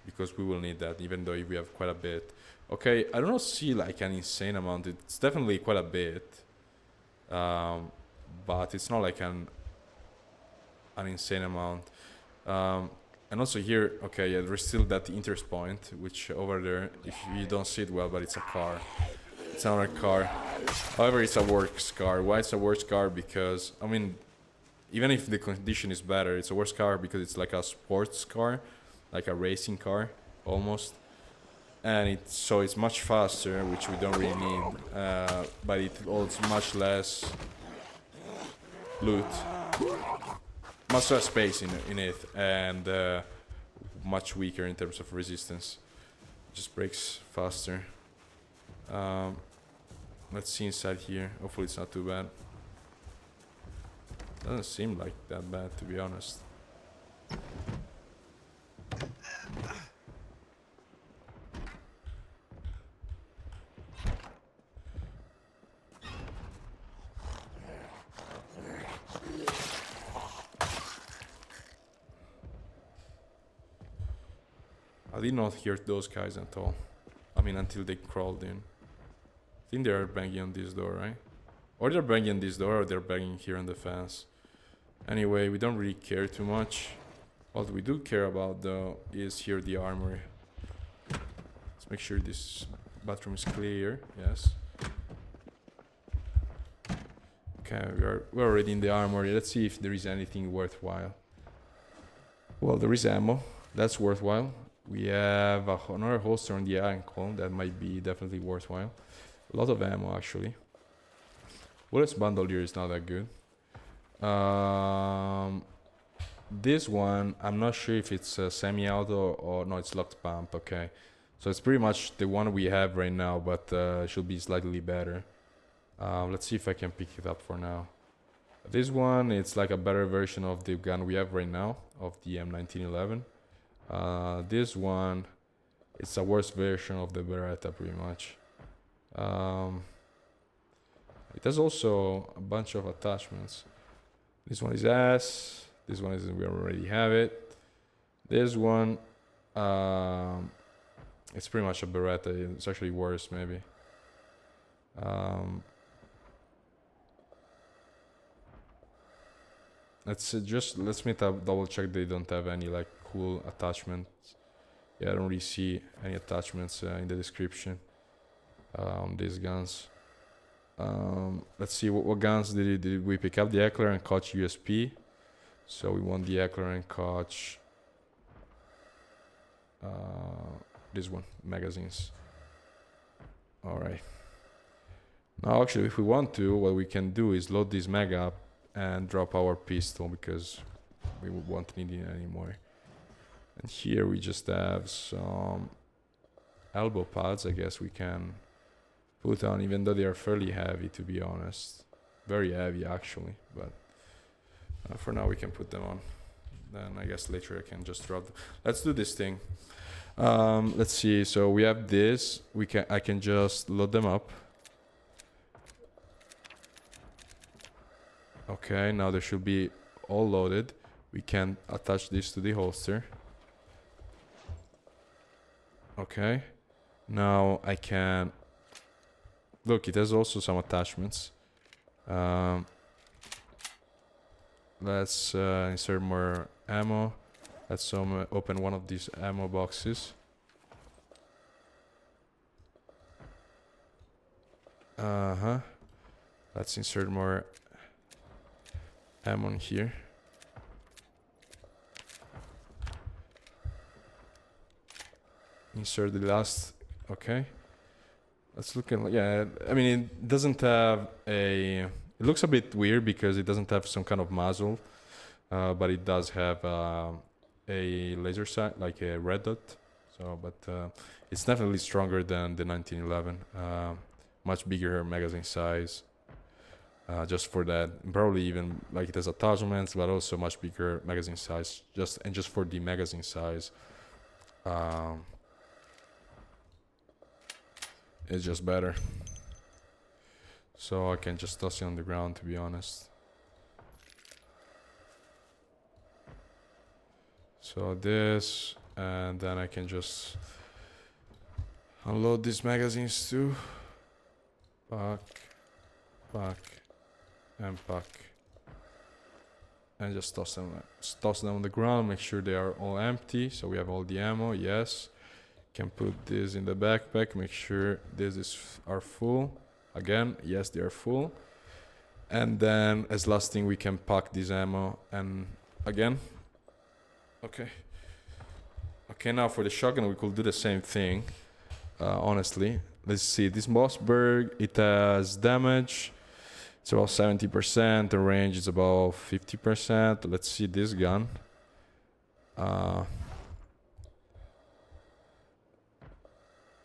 because we will need that, even though we have quite a bit. Okay, I don't see like an insane amount. It's definitely quite a bit, but it's not like an insane amount. And also here, okay, yeah, there's still that interest point, which over there, if you don't see it well, but it's a car. It's another car. However, it's a works car. Why it's a works car? Because, I mean, even if the condition is better, it's a worse car because it's like a sports car, like a racing car, almost. And it's much faster, which we don't really need, but it holds much less loot. Much less space in it, and much weaker in terms of resistance. Just breaks faster. Let's see inside here. Hopefully it's not too bad. Doesn't seem like that bad, to be honest. I did not hear those guys at all. I mean, until they crawled in. I think they are banging on this door, right? Or they're banging on this door, or they're banging here on the fence. Anyway, we don't really care too much. What we do care about, though, is here the armory. Let's make sure this bathroom is clear. Yes. Okay, we're already in the armory. Let's see if there is anything worthwhile. Well, there is ammo. That's worthwhile. We have another holster on the ankle. That might be definitely worthwhile. A lot of ammo, actually. Bullets bundle here is not that good. This one, I'm not sure if it's semi-auto or no, it's locked pump. Okay, so it's pretty much the one we have right now, but it should be slightly better. Let's see if I can pick it up for now. This one, it's like a better version of the gun we have right now, of the M1911. This one, it's a worse version of the Beretta, pretty much. It has also a bunch of attachments. This one is ass. This one is, we already have it. This one, it's pretty much a Beretta. It's actually worse, maybe. Let's me double check they don't have any like cool attachments. Yeah, I don't really see any attachments in the description. on these guns. Let's see what guns did we pick up. The Eckler and Koch USP. So we want the Eckler and Koch. This one, magazines. All right. Now, actually, if we want to, what we can do is load this mag up and drop our pistol because we won't need it anymore. And here we just have some elbow pads, I guess we can put on, even though they are fairly heavy, to be honest. Very heavy, actually, but for now we can put them on. Then I guess later I can just drop them. Let's do this thing. Let's see. So we have this. I can just load them up. Okay, now they should be all loaded. We can attach this to the holster. Okay. Now I can... Look, it has also some attachments. Let's insert more ammo. Let's open one of these ammo boxes. Let's insert more ammo in here. Insert the last. Okay. Let's look at, yeah, I mean, it doesn't have it looks a bit weird because it doesn't have some kind of muzzle, but it does have a laser sight, like a red dot. So, but it's definitely stronger than the 1911. Much bigger magazine size. Just for that, probably even like it has attachments, but also much bigger magazine size. Just for the magazine size. It's just better. So I can just toss it on the ground, to be honest. So this, and then I can just unload these magazines too. Pack, and pack. And just toss them on the ground, make sure they are all empty. So we have all the ammo, yes. Can put this in the backpack, make sure are full. Again, yes, they are full. And then as last thing, we can pack this ammo and again. Okay. Okay, now for the shotgun, we could do the same thing. Honestly, let's see. This Mossberg, it has damage. It's about 70%. The range is about 50%. Let's see this gun.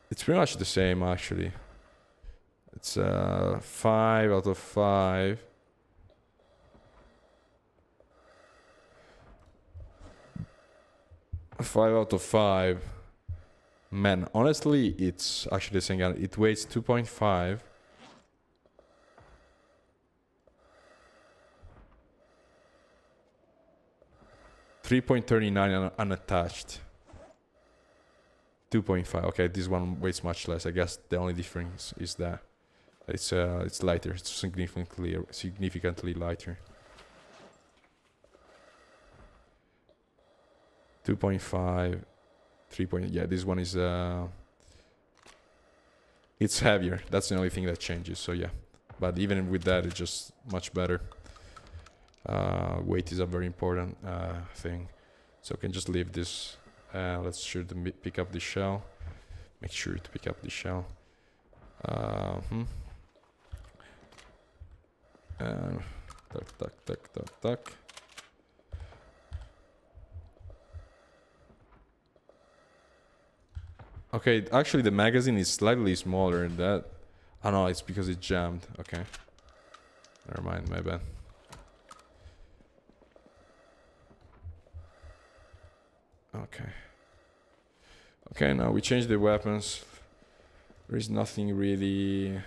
It's pretty much the same, actually. It's 5 out of 5. Five out of 5. Man, honestly, it's actually the same gun. It weighs 2.5. $3.39 unattached. 2.5. Okay, this one weighs much less. I guess the only difference is that it's lighter. It's significantly lighter. 2.5, 3. Yeah, this one is it's heavier. That's the only thing that changes. So yeah, but even with that, it's just much better. Weight is a very important thing. So I can just leave this. Let's sure to pick up the shell. Make sure to pick up the shell. Tuck. Okay, actually the magazine is slightly smaller than that. Oh no, it's because it jammed. Okay. Never mind, my bad. Okay. Okay, now we change the weapons. There is nothing really...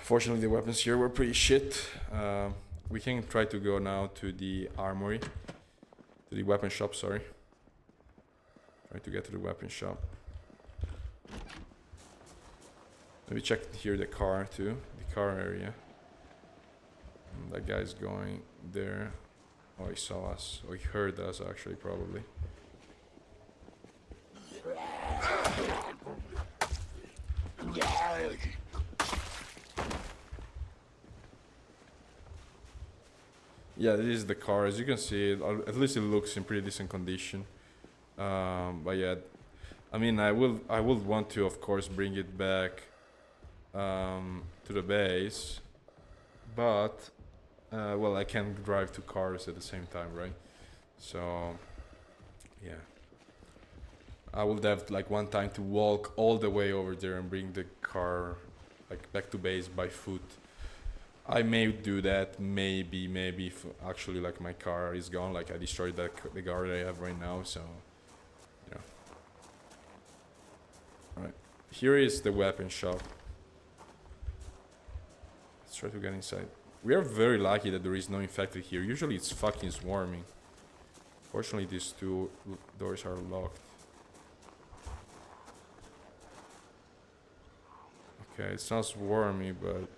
Fortunately, the weapons here were pretty shit. We can try to go now to the armory. To the weapon shop, sorry. Try to get to the weapon shop. Maybe check here the car too. The car area. That guy's going there. Oh, he saw us. Or he heard us, actually, probably. Yeah, this is the car. As you can see, at least it looks in pretty decent condition. But yeah, I mean, I would want to, of course, bring it back to the base, but well, I can't drive two cars at the same time, right? So yeah, I would have like one time to walk all the way over there and bring the car like back to base by foot. I may do that, maybe if actually like my car is gone, like I destroyed the car that I have right now, so you know. Alright, here is the weapon shop. Let's try to get inside. We are very lucky that there is no infected here. Usually it's fucking swarming. Fortunately these two doors are locked. Okay, it sounds swarmy, but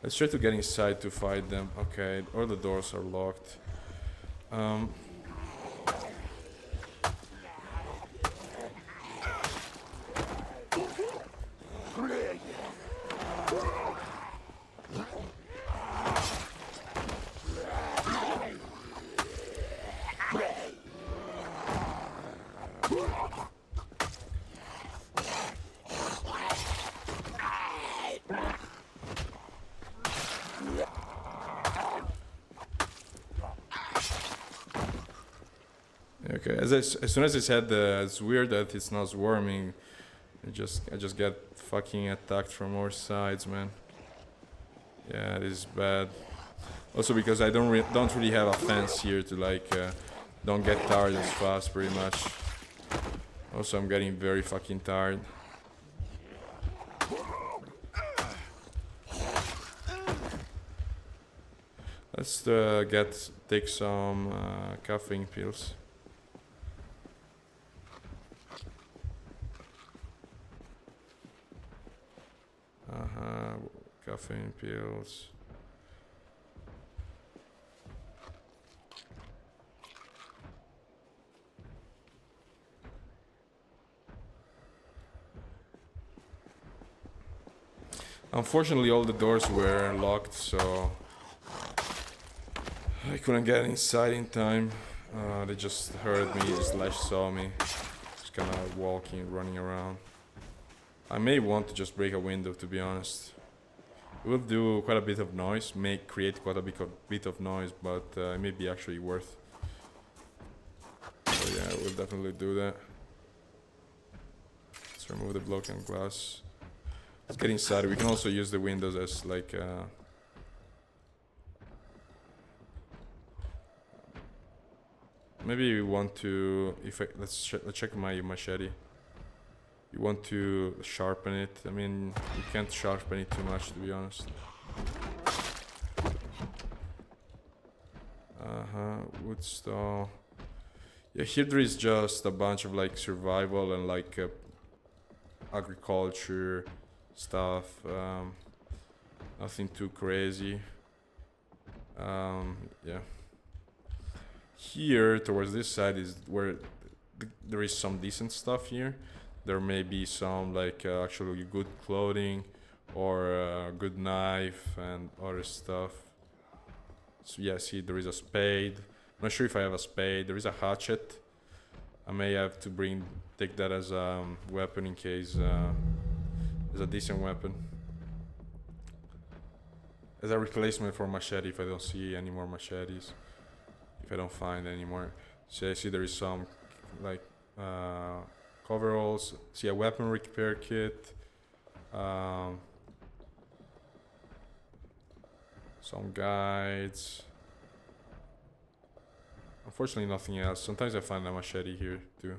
let's try to get inside to fight them. Okay, all the doors are locked. Okay, as soon as I said it's weird that it's not swarming, I just get fucking attacked from all sides, man. Yeah, this is bad. Also because I don't really have a fence here to like don't get tired as fast, pretty much. Also, I'm getting very fucking tired. Let's take some caffeine pills. Caffeine pills. Unfortunately, all the doors were locked, so I couldn't get inside in time. They just heard me / saw me. Just kind of walking, running around. I may want to just break a window, to be honest. It will do quite a bit of noise, may create quite a bit of noise, but it may be actually worth. So yeah, we'll definitely do that. Let's remove the broken glass. Let's get inside. We can also use the windows as like maybe we want to, let's check my machete. You want to sharpen it. I mean, you can't sharpen it too much, to be honest. Wood stall. Yeah, here there is just a bunch of like survival and like agriculture stuff. Nothing too crazy. Yeah. Here, towards this side, is where there is some decent stuff here. There may be some like actually good clothing or a good knife and other stuff. So yeah, see, there is a spade. I'm not sure if I have a spade. There is a hatchet. I may have to take that as a weapon in case as a decent weapon. As a replacement for machete if I don't see any more machetes. If I don't find any more. So I see there is some like coveralls. See a weapon repair kit. Some guides. Unfortunately, nothing else. Sometimes I find a machete here too.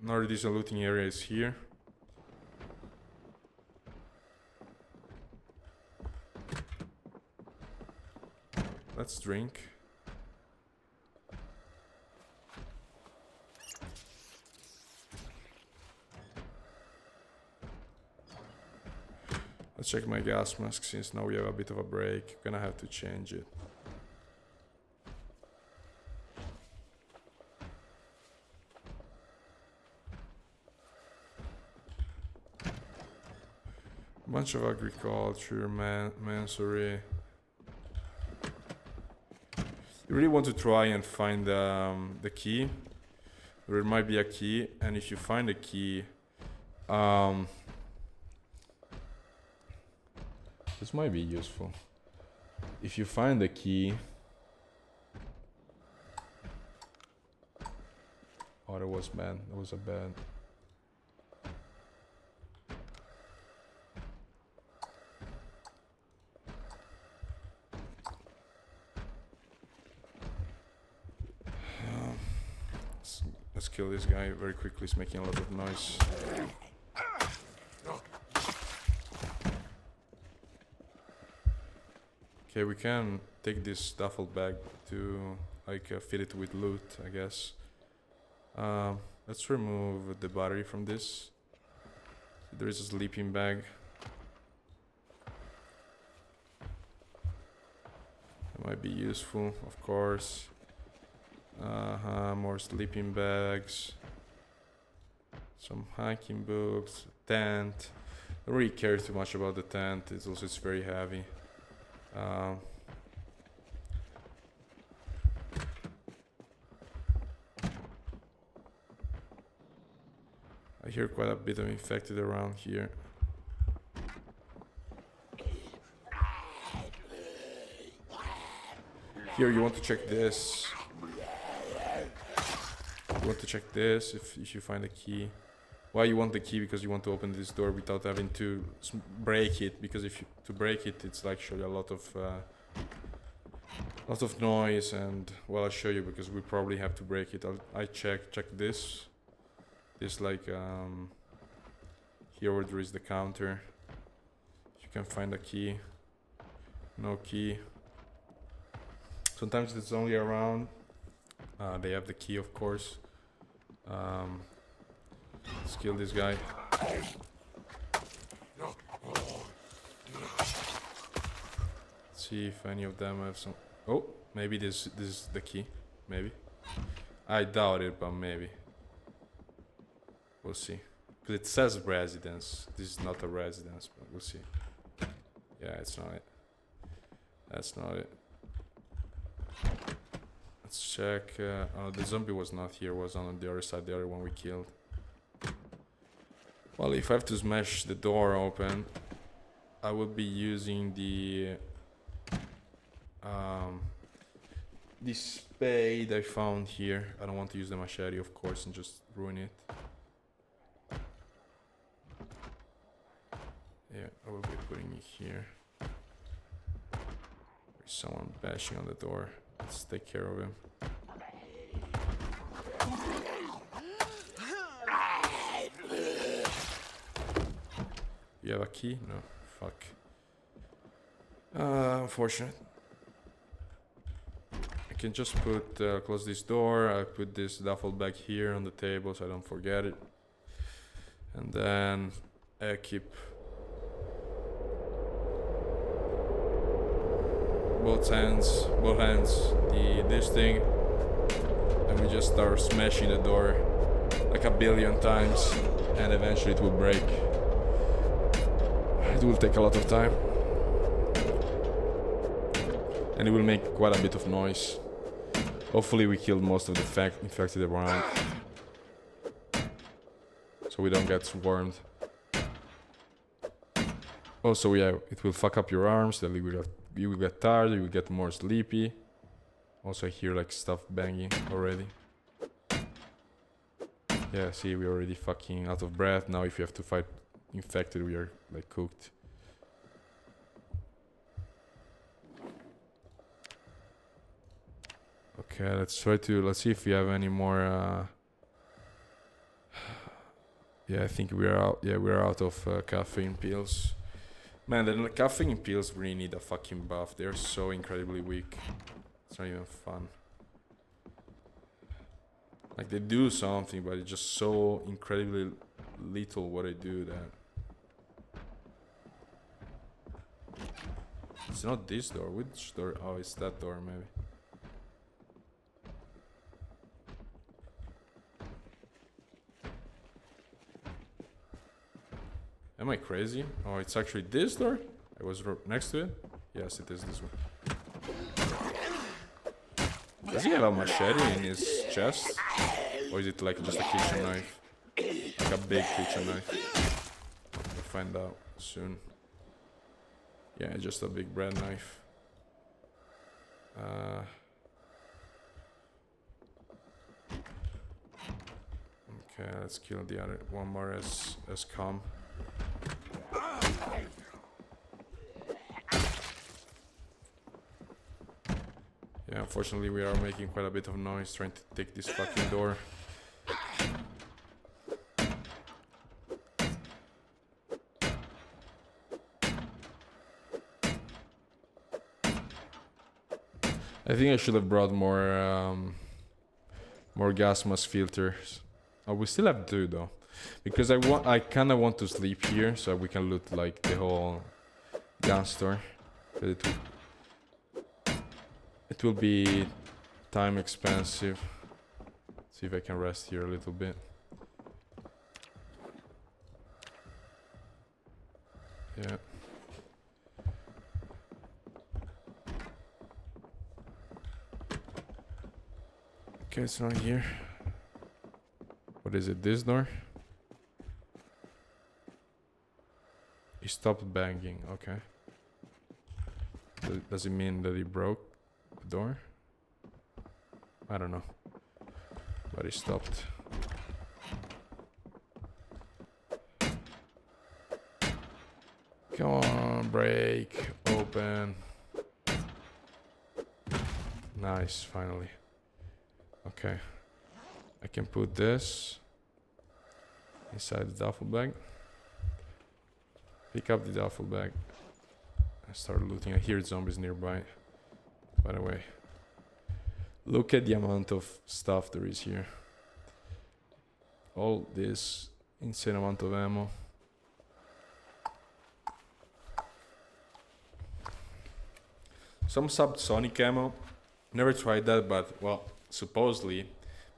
Another decent looting area is here. Let's drink. Let's check my gas mask since now we have a bit of a break. Gonna have to change it. Bunch of agriculture, mansory. You really want to try and find the key. There might be a key, and if you find a key, this might be useful. If you find the key, oh, that was bad. That was a bad. Let's kill this guy very quickly. He's making a lot of noise. Okay, we can take this duffel bag to like fill it with loot, I guess. Let's remove the battery from this. There is a sleeping bag. That might be useful, of course. More sleeping bags. Some hiking books. Tent. I don't really care too much about the tent. It's very heavy. I hear quite a bit of infected around here. Here, you want to check this. You want to check this if you find a key. Why you want the key? Because you want to open this door without having to break it. Because if you to break it, it's like show you a lot of noise. And well, I'll show you because we probably have to break it. I check this. This like here where there is the counter. You can find a key. No key. Sometimes it's only around. They have the key, of course. Let's kill this guy. See if any of them have some. Oh, maybe this is the key. Maybe. I doubt it, but maybe. We'll see. Because it says residence. This is not a residence, but we'll see. Yeah, it's not it. That's not it. Let's check. Oh, the zombie was not here. Was on the other side. The other one we killed. Well, if I have to smash the door open, I would be using the spade I found here. I don't want to use the machete, of course, and just ruin it. Yeah, I will be putting it here. There's someone bashing on the door. Let's take care of him. You have a key? No. Fuck. Unfortunate. I can just put close this door. I put this duffel bag here on the table so I don't forget it. And then I keep both hands this thing, and we just start smashing the door like a billion times, and eventually it will break. It will take a lot of time, and it will make quite a bit of noise. Hopefully we killed most of the infected around, so we don't get swarmed. Also, yeah, it will fuck up your arms. Then you will get tired. You will get more sleepy. Also, I hear like stuff banging already. Yeah, see, we're already fucking out of breath. Now if you have to fight infected, we are like cooked. Okay, let's see if we have any more yeah, I think we're out. Yeah, we're out of caffeine pills. Man, the caffeine pills really need a fucking buff. They're so incredibly weak. It's not even fun. Like, they do something, but it's just so incredibly little what they do that... It's not this door. Which door? Oh, it's that door, maybe. Am I crazy? Oh, it's actually this door? I was next to it? Yes, it is this one. Does he have a machete in his chest? Or is it like just a kitchen knife? Like a big kitchen knife. We'll find out soon. Yeah, just a big bread knife. Okay, let's kill the other one more as calm. Yeah, unfortunately we are making quite a bit of noise trying to take this fucking door. I think I should have brought more gas mask filters. Oh, we still have 2 though, because I kind of want to sleep here so we can loot like the whole gun store. But it will be time expensive. See if I can rest here a little bit. Yeah. Okay, it's not here. What is it? This door? He stopped banging. Okay. Does it mean that he broke the door? I don't know. But he stopped. Come on, break, open. Nice, finally. Okay. I can put this inside the duffel bag. Pick up the duffel bag. I start looting. I hear zombies nearby. By the way, look at the amount of stuff there is here. All this insane amount of ammo. Some subsonic ammo. Never tried that, but well, supposedly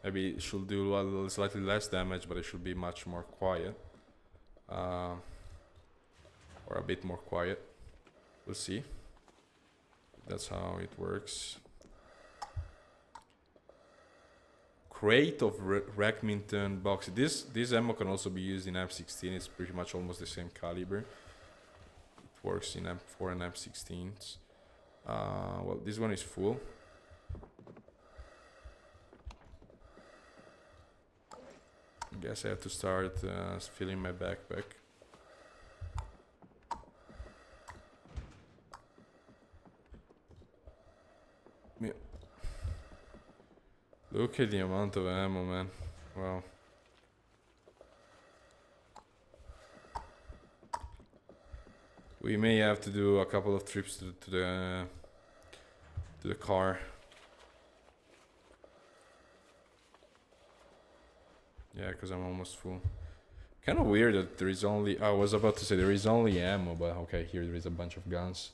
maybe it should do a little slightly less damage, but it should be much more quiet. Or a bit more quiet. We'll see. That's how it works. Crate of Rackminton boxes. This ammo can also be used in M16. It's pretty much almost the same caliber. It works in M4 and M16s. Well, this one is full. I guess I have to start filling my backpack. Yeah. Look at the amount of ammo, man. Wow. We may have to do a couple of trips to the car. Yeah, because I'm almost full. Kind of weird that there is only... I was about to say there is only ammo, but okay, here there is a bunch of guns.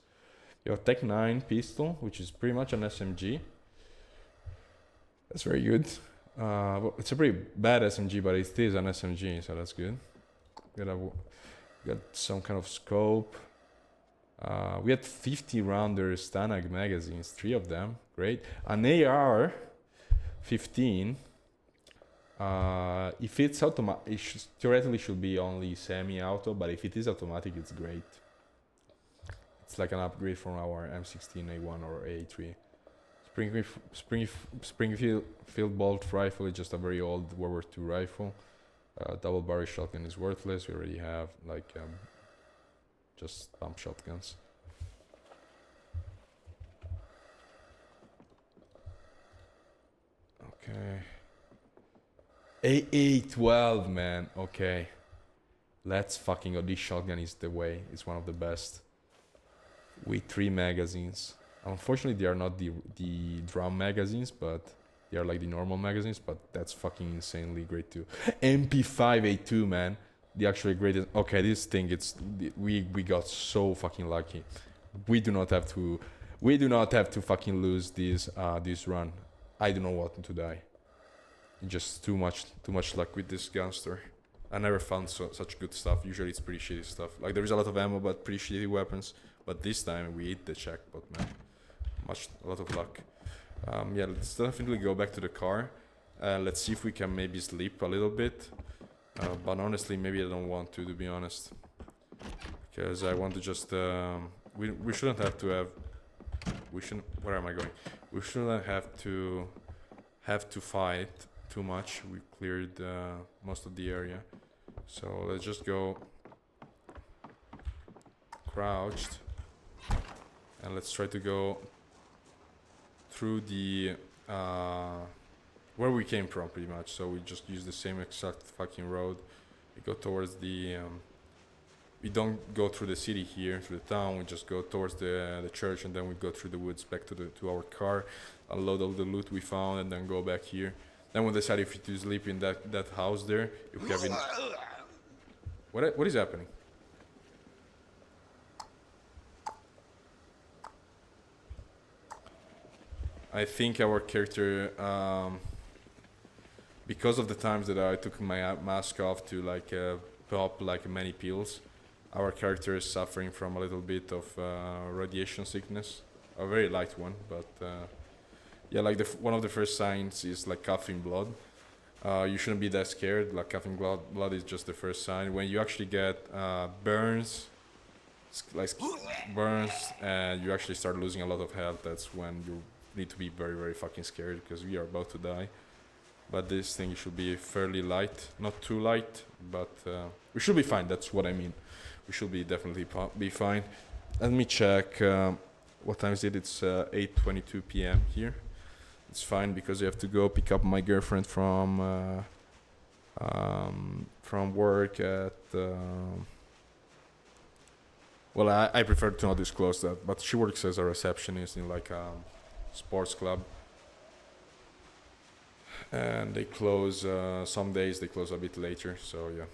You have Tech 9 pistol, which is pretty much an SMG. That's very good. Well, it's a pretty bad SMG, but it is an SMG, so that's good. Got some kind of scope. We had 50 rounder Stanag magazines, 3 of them. Great. An AR 15. If it's automatic, it theoretically should be only semi-auto, but if it is automatic, it's great. It's like an upgrade from our M16A1 or A3. Springfield bolt rifle is just a very old World War II rifle. Double barrel shotgun is worthless. We already have like just pump shotguns. Okay. AA12, man. Okay. Let's fucking go. This shotgun is the way. It's one of the best. With 3 magazines. Unfortunately, they are not the drum magazines, but they are like the normal magazines, but that's fucking insanely great too. MP5A2, man. The actually greatest. Okay, this thing, we got so fucking lucky. We do not have to fucking lose this run. I do not want to die. Just too much luck with this gunster. I never found such good stuff. Usually it's pretty shitty stuff. Like there is a lot of ammo, but pretty shitty weapons. But this time we hit the jackpot, man. A lot of luck. Yeah, let's definitely go back to the car. Let's see if we can maybe sleep a little bit. But honestly, maybe I don't want to be honest. Because I want to just... we shouldn't have to have... We shouldn't... Where am I going? We shouldn't have to fight too much. We cleared most of the area. So let's just go crouched. And let's try to go through the... where we came from, pretty much. So we just use the same exact fucking road. We go towards the... we don't go through the city here, through the town. We just go towards the church, and then we go through the woods back to our car, unload all the loot we found, and then go back here. Then we'll decide if to sleep in that house there. If we have in... What is happening? I think our character, because of the times that I took my mask off to like pop like many pills, our character is suffering from a little bit of radiation sickness, a very light one, but yeah, like one of the first signs is like coughing blood. You shouldn't be that scared. Like coughing blood is just the first sign. When you actually get burns, and you actually start losing a lot of health, that's when you need to be very, very fucking scared, because we are about to die. But this thing should be fairly light, not too light, but we should be fine. That's what I mean. We should be definitely be fine. Let me check what time is it. It's 8:22 p.m. here. It's fine because I have to go pick up my girlfriend from work at. Well, I prefer to not disclose that, but she works as a receptionist in like a sports club. And they close, some days they close a bit later, so yeah.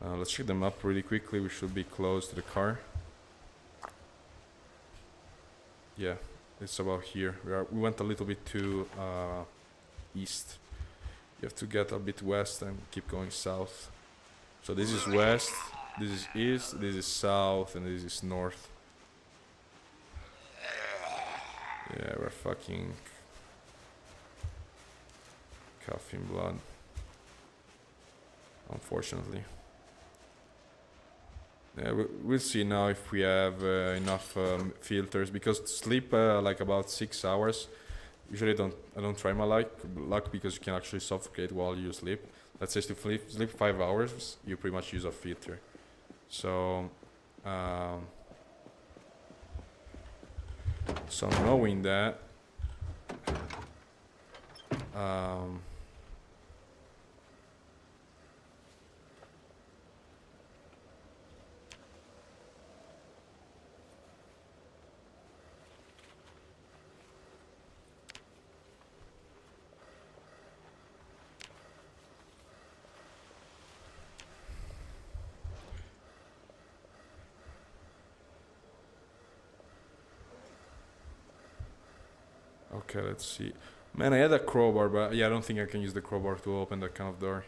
Let's check them up really quickly. We should be close to the car. Yeah, it's about here. We went a little bit too east. You have to get a bit west and keep going south. So this is west, this is east, this is south, and this is north. Yeah, we're fucking coughing blood, unfortunately. Yeah, we'll see now if we have enough filters, because to sleep like about 6 hours. Usually I don't try my luck because you can actually suffocate while you sleep. Let's say to sleep 5 hours, you pretty much use a filter. So so knowing that, okay, let's see. Man, I had a crowbar, but yeah, I don't think I can use the crowbar to open that kind of door.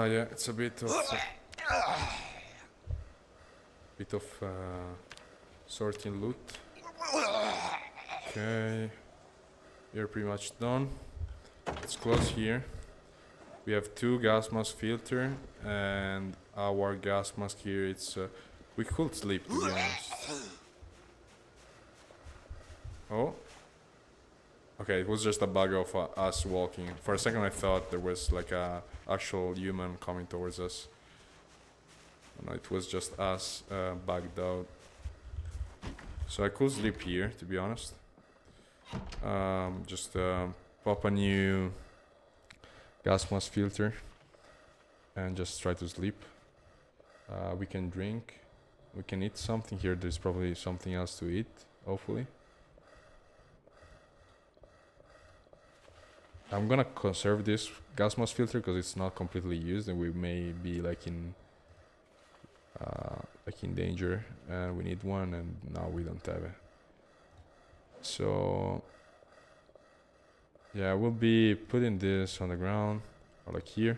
Yeah, it's a bit of sorting loot. Okay, we're pretty much done. Let's close here. We have 2 gas mask filter and our gas mask here. It's we could sleep, to be honest. Oh. Okay, it was just a bug of us walking. For a second I thought there was like a actual human coming towards us. No, it was just us bugged out. So I could sleep here, to be honest. Just pop a new gas mask filter and just try to sleep. We can drink. We can eat something here. There's probably something else to eat, hopefully. I'm gonna conserve this gas mask filter because it's not completely used and we may be like in danger and we need one, and now we don't have it. So yeah, we'll be putting this on the ground or like here.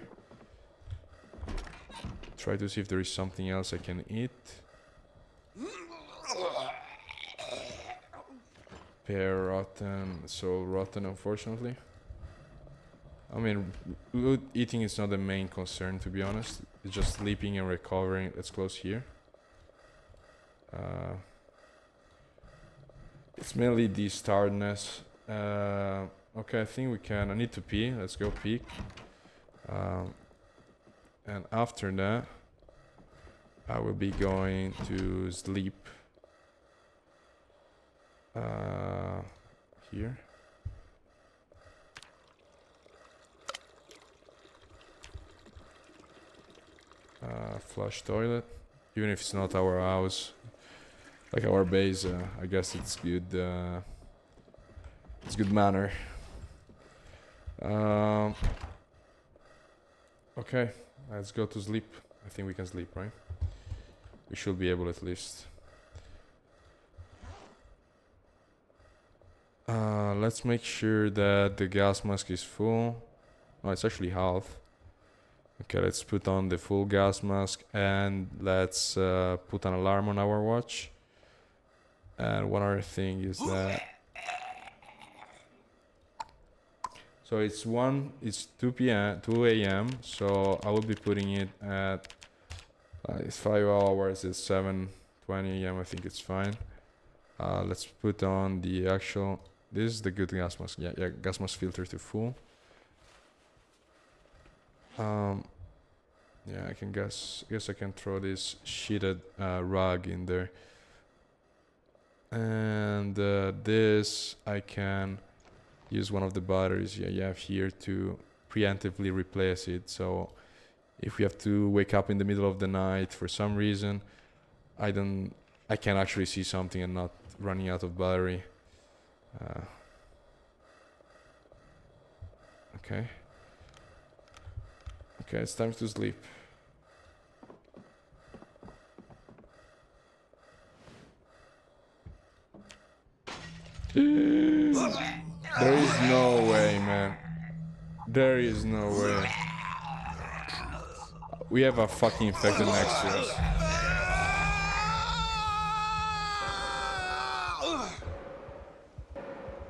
Try to see if there is something else I can eat. Pear rotten, so rotten, unfortunately. I mean, eating is not the main concern, to be honest. It's just sleeping and recovering. Let's close here. It's mainly this tiredness. Okay, I think we can. I need to pee. Let's go pee. And after that, I will be going to sleep. Here. Flush toilet. Even if it's not our house, like our base, I guess it's good. It's good manner. Okay, let's go to sleep. I think we can sleep, right? We should be able at least. Let's make sure that the gas mask is full. No, it's actually half. Okay, let's put on the full gas mask and let's put an alarm on our watch. And one other thing is that... So it's 2 p.m., 2 a.m. So I will be putting it at... it's 5 hours, it's 7:20 a.m. I think it's fine. Let's put on the actual... This is the good gas mask. Yeah, gas mask filter to full. Yeah, I guess I can throw this sheeted rug in there. And this I can use one of the batteries you have here to preemptively replace it. So if we have to wake up in the middle of the night for some reason, I can actually see something and not running out of battery. Okay. Okay, it's time to sleep. There is no way, man. There is no way. We have a fucking infected next to us.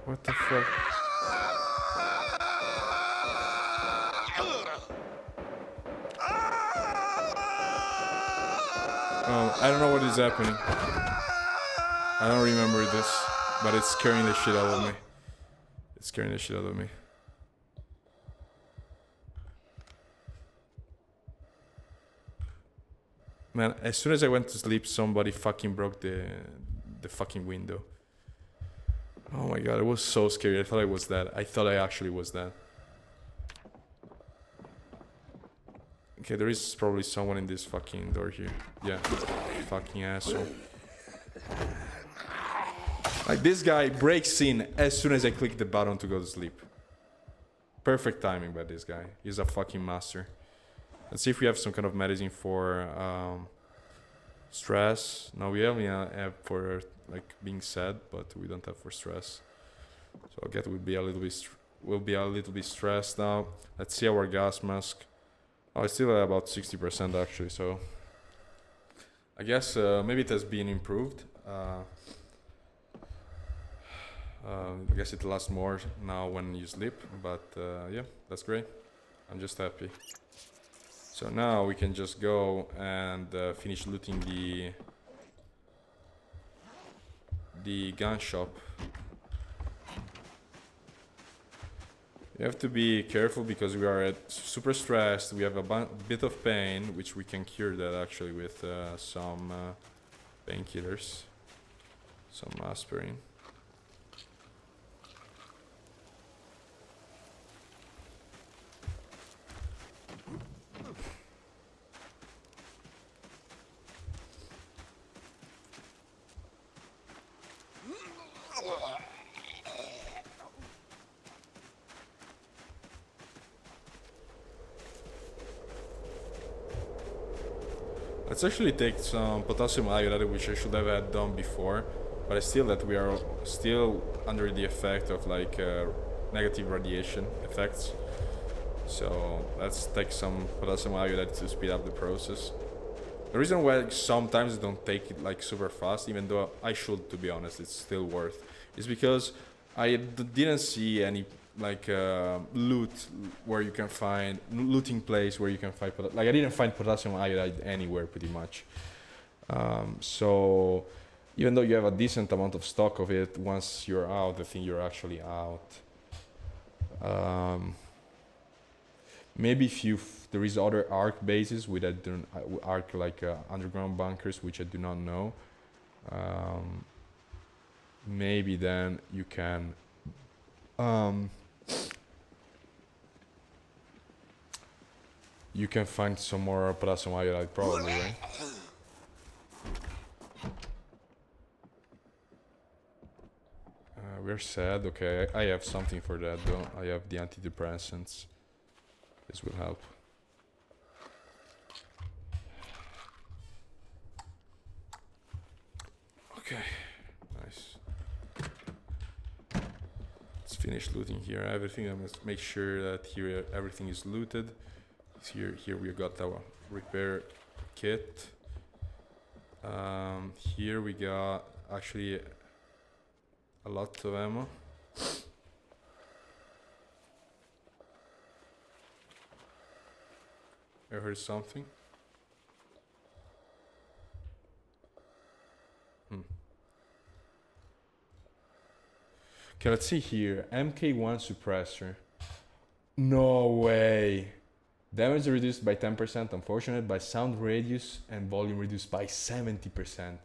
What the fuck? Oh, I don't know what is happening. I don't remember this, but it's scaring the shit out of me. It's scaring the shit out of me. Man, as soon as I went to sleep, somebody fucking broke the fucking window. Oh my god, it was so scary. I thought I was dead. I thought I actually was dead. Okay, there is probably someone in this fucking door here. Yeah, fucking asshole. Like, this guy breaks in as soon as I click the button to go to sleep. Perfect timing by this guy. He's a fucking master. Let's see if we have some kind of medicine for stress. No, we only have for like being sad, but we don't have for stress. So I guess we'll be a little bit stressed now. Let's see our gas mask. Oh, it's still at about 60% actually. So I guess maybe it has been improved. I guess it lasts more now when you sleep, but yeah, that's great. I'm just happy. So now we can just go and finish looting the gun shop. You have to be careful because we are super stressed. We have a bit of pain, which we can cure that actually with some painkillers, some aspirin. Let's actually take some potassium iodide, which I should have had done before, but I feel that we are still under the effect of like negative radiation effects. So let's take some potassium iodide to speed up the process. The reason why sometimes I don't take it like super fast, even though I should, to be honest, it's still worth, is because I didn't see any like loot where you can find looting place where you can find like I didn't find potassium iodide anywhere pretty much. So even though you have a decent amount of stock of it, once you're out, I think you're actually out. Maybe if there is other ARC bases with ARC like underground bunkers, which I do not know. Maybe then you can find some more potassium iodide probably, right? We're sad. Okay, I have something for that though. I have the antidepressants. This will help. Okay, nice. Let's finish looting here. Everything. I must make sure that here everything is looted. Here we got our repair kit. Here we got actually a lot of ammo. I heard something. Okay, let's see here. MK1 suppressor. No way. Damage reduced by 10%, unfortunate, by sound radius and volume reduced by 70%.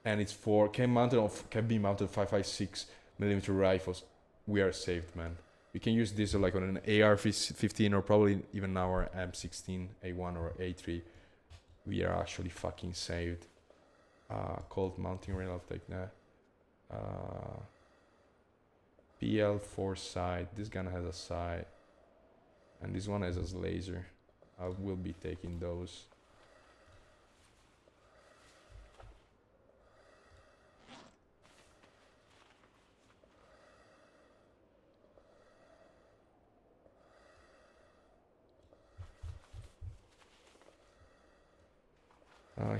And it's can be mounted 5.56mm rifles. We are saved, man. We can use this like on an AR-15 or probably even our M16, A1 or A3. We are actually fucking saved. Cold mounting rail, I'll take that. PL4 sight. This gun has a sight. And this one has a laser. I will be taking those.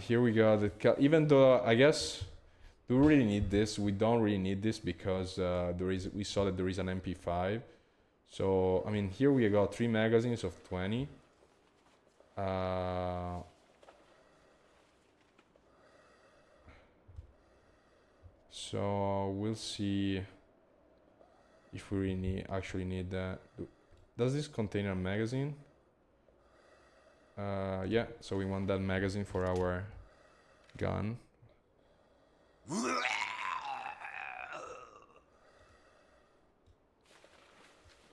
Here we got the even though I guess do we really need this? We don't really need this because we saw that there is an MP5. So I mean, here we got 3 magazines of 20. So we'll see if we really actually need that. Does this contain a magazine? Yeah, so we want that magazine for our gun.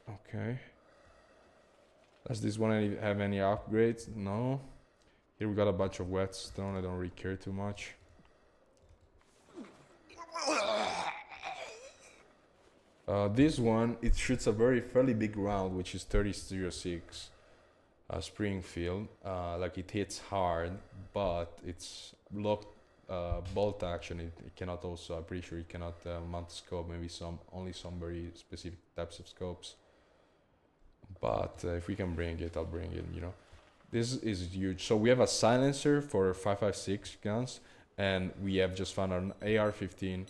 Okay. Does this one have any upgrades? No. Here we got a bunch of whetstone. I don't really care too much. This one, it shoots a fairly big round, which is 30-06. Springfield, like it hits hard, but it's locked bolt action. It cannot also, I'm pretty sure it cannot mount scope, maybe only some very specific types of scopes. But if we can bring it, I'll bring it, you know. This is huge. So we have a silencer for 5.56 guns, and we have just found an AR-15.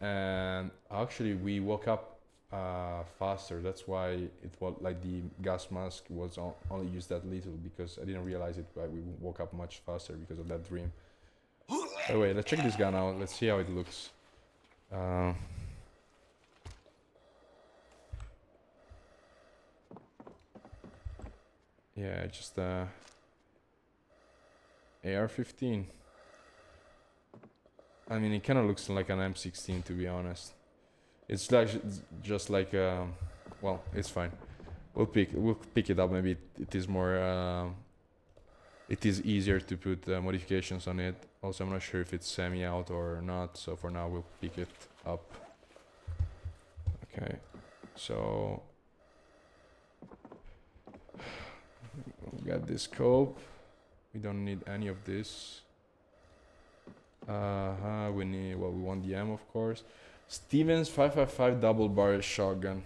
And actually we woke up faster. That's why it was like the gas mask was only used that little, because I didn't realize it, but we woke up much faster because of that dream. By the way, let's check this gun out. Let's see how it looks. Yeah, just AR-15. I mean, it kind of looks like an M16, to be honest. It's like just like well, it's fine. We'll pick it up. Maybe it is more. It is easier to put modifications on it. Also, I'm not sure if it's semi-out or not. So for now, we'll pick it up. Okay. So we got this scope. We don't need any of this. We need, well, we want the ammo, of course. Stevens 555 double barrel shotgun.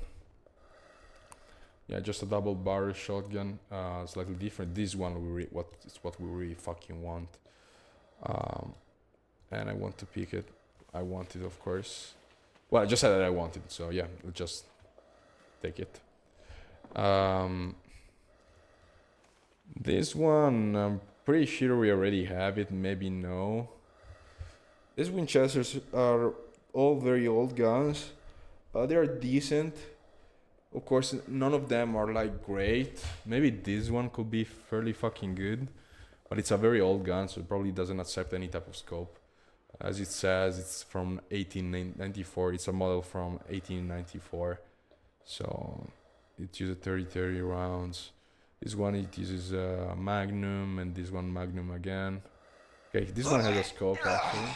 Yeah, just a double barrel shotgun. Slightly different. This one it's what we really fucking want. And I want to pick it. I want it, of course. Well, I just said that I want it, so yeah, let's just take it. This one, I'm pretty sure we already have it. Maybe no. These Winchesters are all very old guns. They are decent. Of course, none of them are like great. Maybe this one could be fairly fucking good, but it's a very old gun, so it probably doesn't accept any type of scope. As it says, it's from 1894. It's a model from 1894, so it uses 30 rounds. This one it uses Magnum, and this one Magnum again. Okay, this one has a scope actually.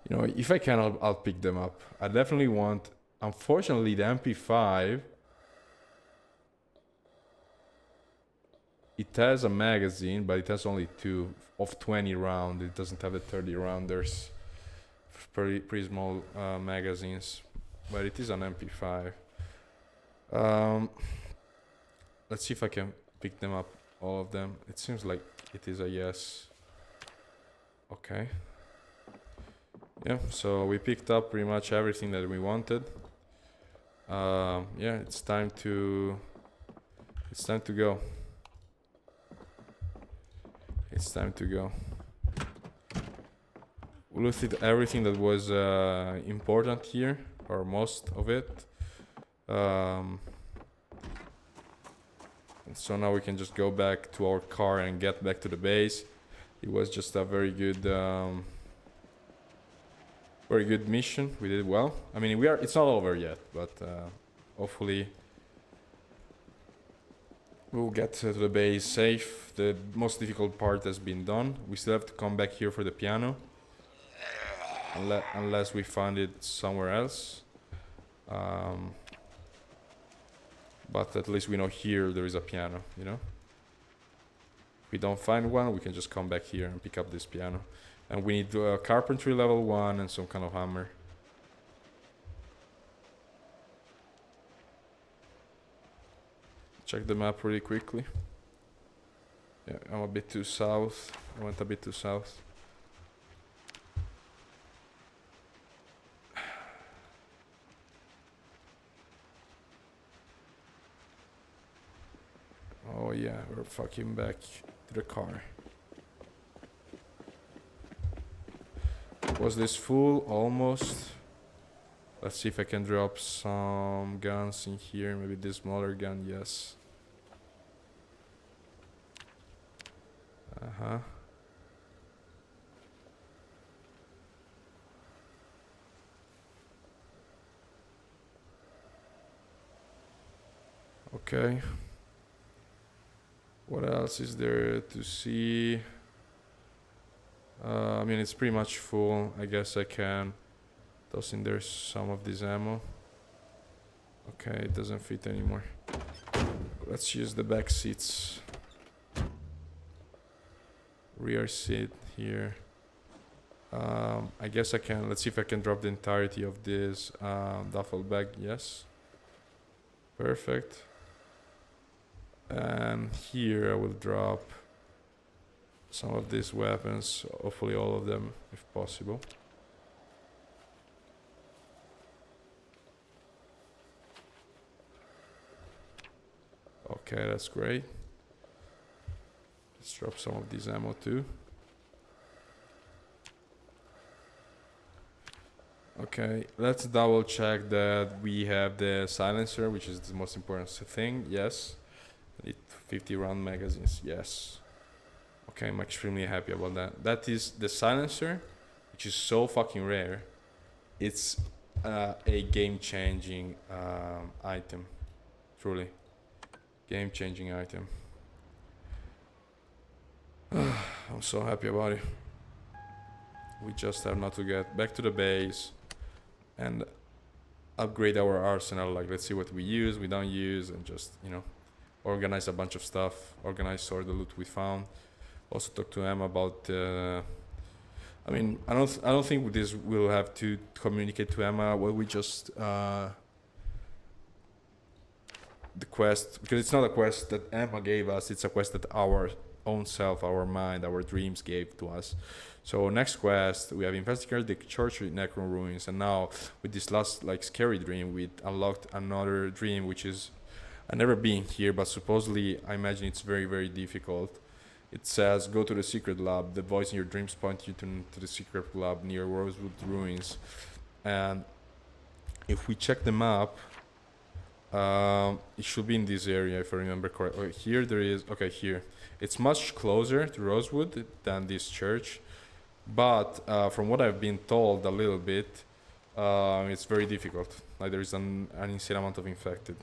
You know, if I can, I'll pick them up. I definitely want. Unfortunately, the MP5, it has a magazine, but it has only 2 of 20 round. It doesn't have a 30 round. There's pretty small magazines, but it is an MP5. Let's see if I can pick them up, all of them. It seems like it is a yes. Okay. Yeah, so we picked up pretty much everything that we wanted. Yeah, it's time to go. It's time to go. We looked at everything that was important here, or most of it. So now we can just go back to our car and get back to the base. It was just a very good mission. We did well. I mean, it's not over yet, but hopefully we'll get to the base safe. The most difficult part has been done. We still have to come back here for the piano, unless we find it somewhere else. But at least we know here there is a piano, you know? If we don't find one, we can just come back here and pick up this piano. And we need a carpentry level 1 and some kind of hammer. Check the map really quickly. Yeah, I'm a bit too south. I went a bit too south. Oh yeah, we're fucking back to the car. Was this full? Almost. Let's see if I can drop some guns in here. Maybe this smaller gun, yes. Uh-huh. Okay. What else is there to see? I mean, it's pretty much full. I guess I can toss in there some of this ammo. Okay, it doesn't fit anymore. Let's use the back seats. Rear seat here. I guess I can. Let's see if I can drop the entirety of this duffel bag. Yes. Perfect. And here I will drop some of these weapons, hopefully all of them if possible. Okay, that's great. Let's drop some of this ammo too. Okay, let's double check that we have the silencer, which is the most important thing. Yes. I need 50 round magazines. Yes. Okay, I'm extremely happy about that. That is the silencer, which is so fucking rare. It's a game-changing item. Truly. Game-changing item. I'm so happy about it. We just have not to get back to the base and upgrade our arsenal. Like, let's see what we use, we don't use, and just, you know, organize a bunch of stuff. Sort the loot we found. Also talk to Emma about. I mean, I don't think this will have to communicate to Emma. Well, we just the quest, because it's not a quest that Emma gave us. It's a quest that our own self, our mind, our dreams gave to us. So next quest, we have investigated the church with Necron ruins, and now with this last like scary dream, we unlocked another dream, which is I've never been here, but supposedly I imagine it's very, very difficult. It says, go to the secret lab. The voice in your dreams point you to the secret lab near Rosewood Ruins. And if we check the map, it should be in this area, if I remember correctly. Here there is, okay, here. It's much closer to Rosewood than this church. But from what I've been told a little bit, it's very difficult. Like there is an insane amount of infected.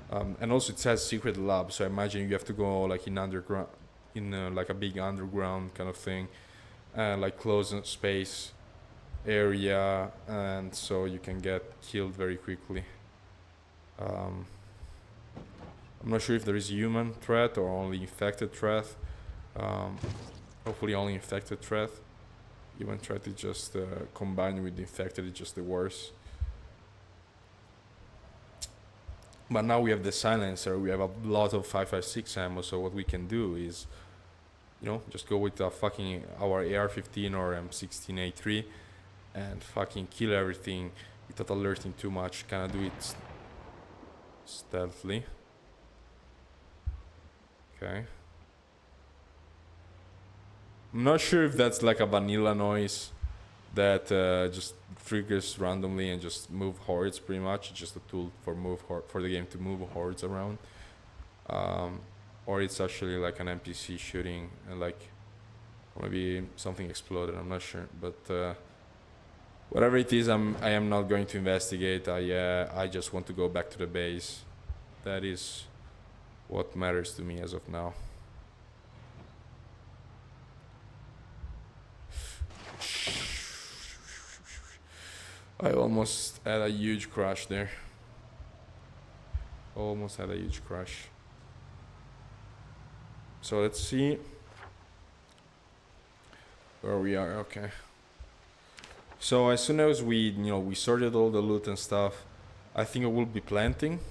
And also it says secret lab, so I imagine you have to go like in underground, in like a big underground kind of thing, and like closed space area, and so you can get killed very quickly. I'm not sure if there is human threat or only infected threat. Hopefully only infected threat. Human threat is just combined with infected, it's just the worst. But now we have the silencer, we have a lot of 5.56 ammo, so what we can do is, you know, just go with fucking our AR-15 or M16A3 and fucking kill everything without alerting too much. Kinda do it stealthily. Okay. I'm not sure if that's like a vanilla noise that just triggers randomly and just move hordes pretty much. It's just a tool for for the game to move hordes around. Or it's actually like an NPC shooting and like maybe something exploded, I'm not sure. But whatever it is, I am not going to investigate. I just want to go back to the base. That is what matters to me as of now. I almost had a huge crash there. Almost had a huge crash. So let's see where we are. Okay. So as soon as we sorted all the loot and stuff, I think I will be planting.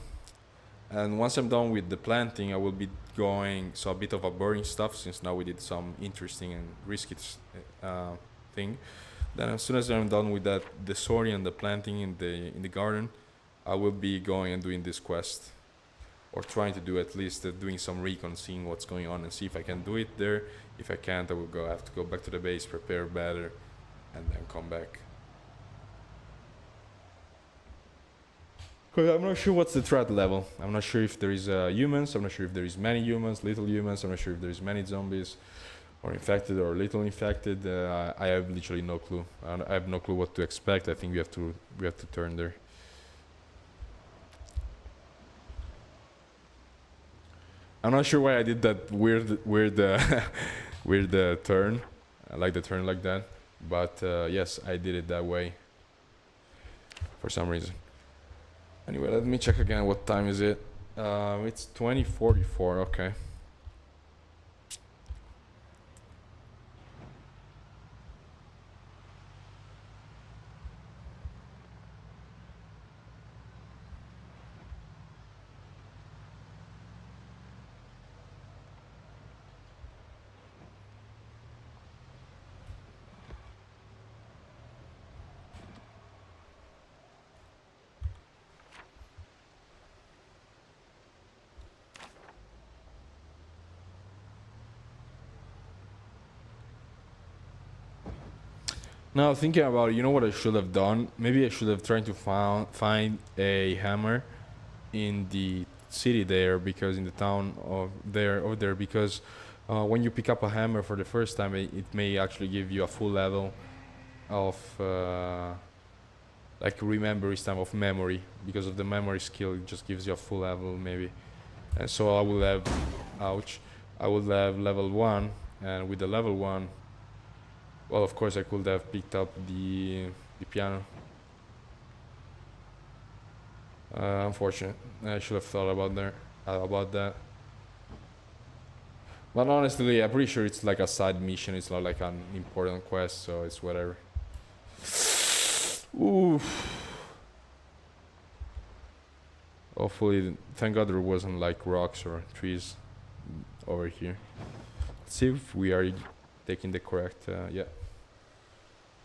And once I'm done with the planting, I will be going, so a bit of a boring stuff, since now we did some interesting and risky thing. Then as soon as I'm done with that, the sorting and the planting in the garden, I will be going and doing this quest, or trying to do at least doing some recon, seeing what's going on, and see if I can do it there. If I can't, I will have to go back to the base, prepare better, and then come back. Cause I'm not sure what's the threat level. I'm not sure if there is humans. I'm not sure if there is many humans, little humans. I'm not sure if there is many zombies, or infected, or little infected. I have literally no clue. I have no clue what to expect. I think we have to turn there. I'm not sure why I did that weird turn. I like the turn like that, but yes, I did it that way for some reason. Anyway, let me check again. What time is it? It's 20:44. Okay. Now thinking about it, you know what I should have done? Maybe I should have tried to find a hammer in the city there, because in the town of there over there, because when you pick up a hammer for the first time, it may actually give you a full level of like remember time of memory, because of the memory skill. It just gives you a full level maybe. And so I will have, ouch, I will have level 1, and with the level 1, well, of course I could have picked up the piano. Unfortunate. I should have thought about that. But honestly, I'm pretty sure it's like a side mission. It's not like an important quest, so it's whatever. Oof. Hopefully, thank God there wasn't like rocks or trees over here. Let's see if we are taking the correct. Yeah.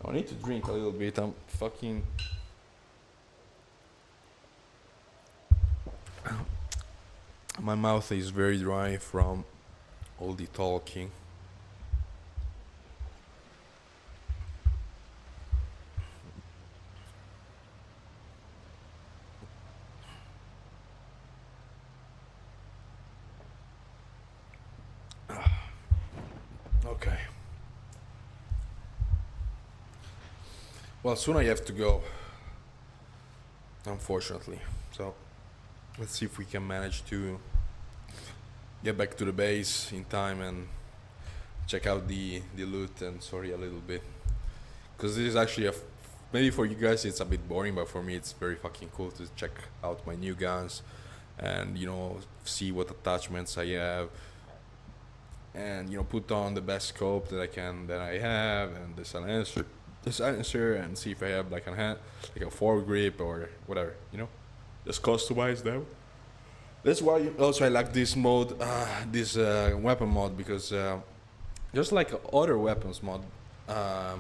I need to drink a little bit. I'm fucking. My mouth is very dry from all the talking. Okay. Well, soon I have to go, unfortunately. So let's see if we can manage to get back to the base in time and check out the loot. And sorry a little bit, because this is actually maybe for you guys it's a bit boring, but for me it's very fucking cool to check out my new guns and see what attachments I have, and put on the best scope that I have, and the silencer, and see if I have like a foregrip or whatever, just customize them. That's why also I like this mode, this weapon mod, because just like other weapons mod, well,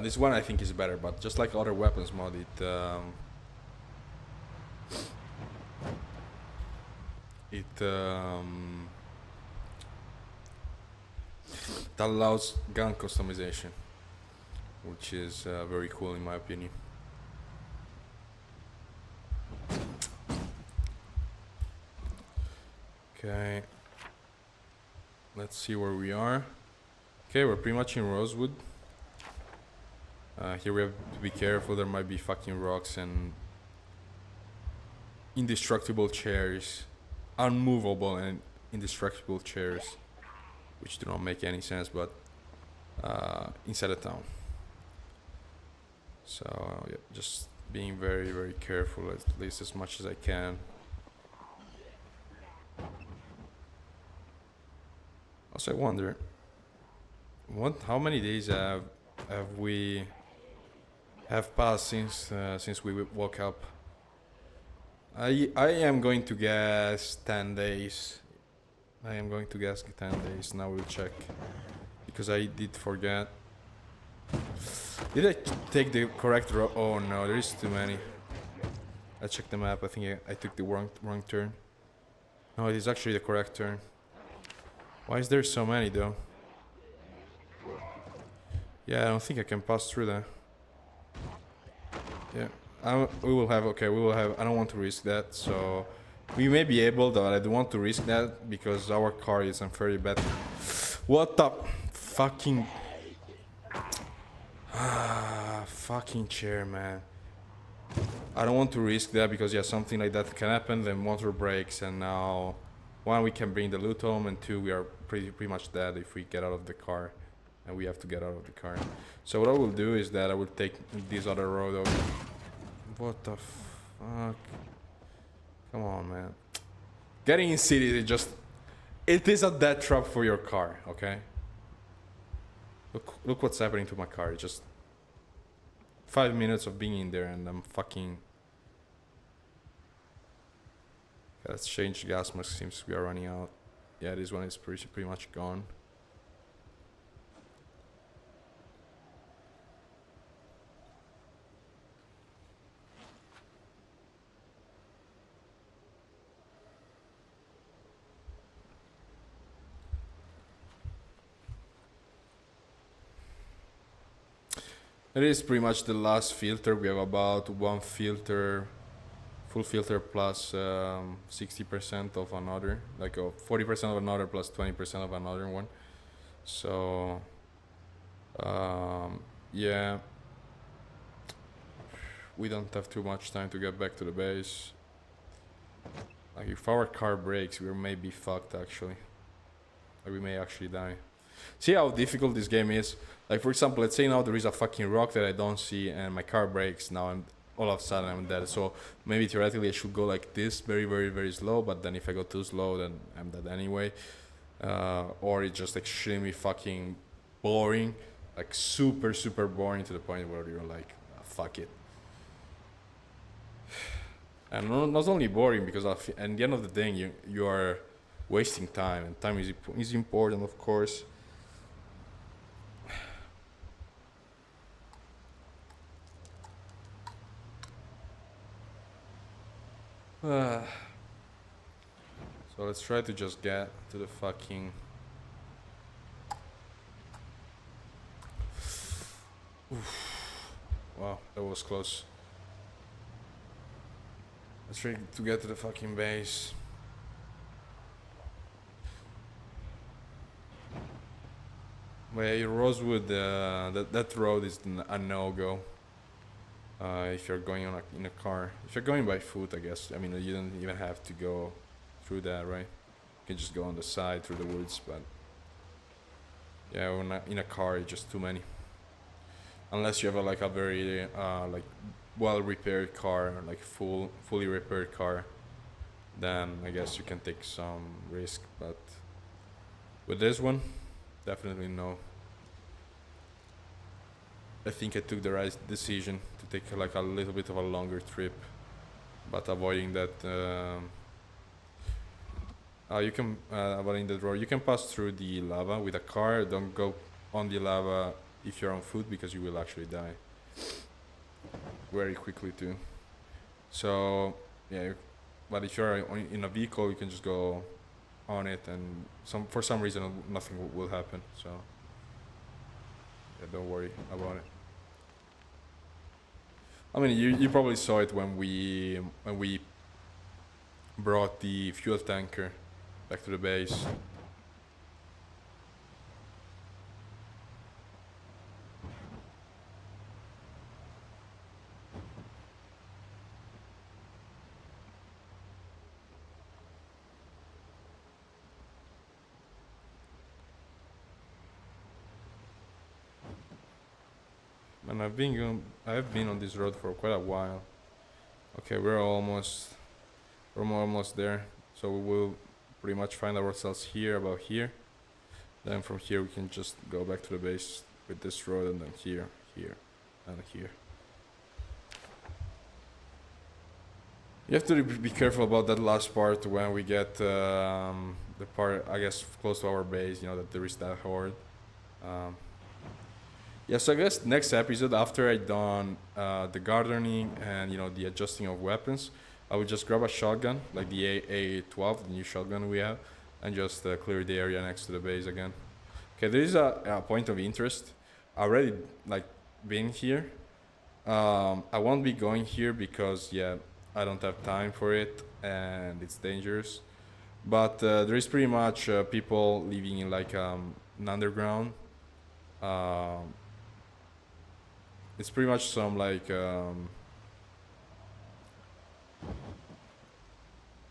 this one I think is better, but just like other weapons mod, it allows gun customization, which is very cool in my opinion. Okay, let's see where we are. Okay, we're pretty much in Rosewood. Here we have to be careful. There might be fucking rocks and indestructible chairs, unmovable and indestructible chairs, which do not make any sense, but inside the town. So yeah, just being very, very careful, at least as much as I can. Also, I wonder, how many days have we passed since we woke up? I am going to guess 10 days. I am going to guess 10 days. Now we'll check, because I did forget. Did I take the correct road? Oh no, there is too many. I checked the map. I think I took the wrong turn. No, it is actually the correct turn. Why is there so many though? Yeah, I don't think I can pass through that. Yeah, we will have. I don't want to risk that, so we may be able, but I don't want to risk that because our car is unfairly bad. What the fucking fucking chair, man. I don't want to risk that because something like that can happen. The motor breaks, and now one, we can bring the loot home, and two, we are pretty much dead if we get out of the car, and we have to get out of the car. So what I will do is that I will take this other road over. What the fuck? Come on, man. Getting in cities is it is a death trap for your car, okay? Look what's happening to my car. It's just 5 minutes of being in there and I'm fucking... Let's change gas mask, seems we are running out. Yeah, this one is pretty much gone. It is pretty much the last filter. We have about one filter, full filter plus 60% of another, like 40% of another plus 20% of another one. So yeah, we don't have too much time to get back to the base. Like if our car breaks, we may be fucked actually. Like we may actually die. See how difficult this game is? Like for example, let's say now there is a fucking rock that I don't see and my car breaks. Now I'm all of a sudden I'm dead. So maybe theoretically I should go like this, very very very slow. But then if I go too slow, then I'm dead anyway. Or it's just extremely fucking boring, like super super boring to the point where you're like, "Ah, fuck it." And not only boring because at the end of the day you are wasting time, and time is important, of course. So let's try to just get to the fucking. Wow, that was close. Let's try to get to the fucking base. Well, Rosewood, that road is a no-go. If you're going in a car. If you're going by foot, I guess. I mean, you don't even have to go through that, right? You can just go on the side through the woods, but yeah, in a car, it's just too many. Unless you have like a very like well repaired car, or like fully repaired car, then I guess you can take some risk. But with this one, definitely no. I think I took the right decision to take like a little bit of a longer trip, but avoiding that. You can avoiding that road. You can pass through the lava with a car. Don't go on the lava if you're on foot because you will actually die very quickly too. So yeah, but if you're in a vehicle, you can just go on it, and for some reason nothing will happen. So yeah, don't worry about it. I mean, you probably saw it when we brought the fuel tanker back to the base. And I've been on this road for quite a while. Okay, we're almost there. So we will pretty much find ourselves here, about here. Then from here we can just go back to the base with this road, and then here, and here. You have to be careful about that last part when we get the part, I guess, close to our base, you know, that there is that horde. Yeah, so I guess next episode, after I done the gardening and, you know, the adjusting of weapons, I would just grab a shotgun, like the A12, the new shotgun we have, and just clear the area next to the base again. Okay, there is a point of interest. I already, like, been here. I won't be going here because, yeah, I don't have time for it, and it's dangerous. But there is pretty much people living in, like, an underground. It's pretty much some, like,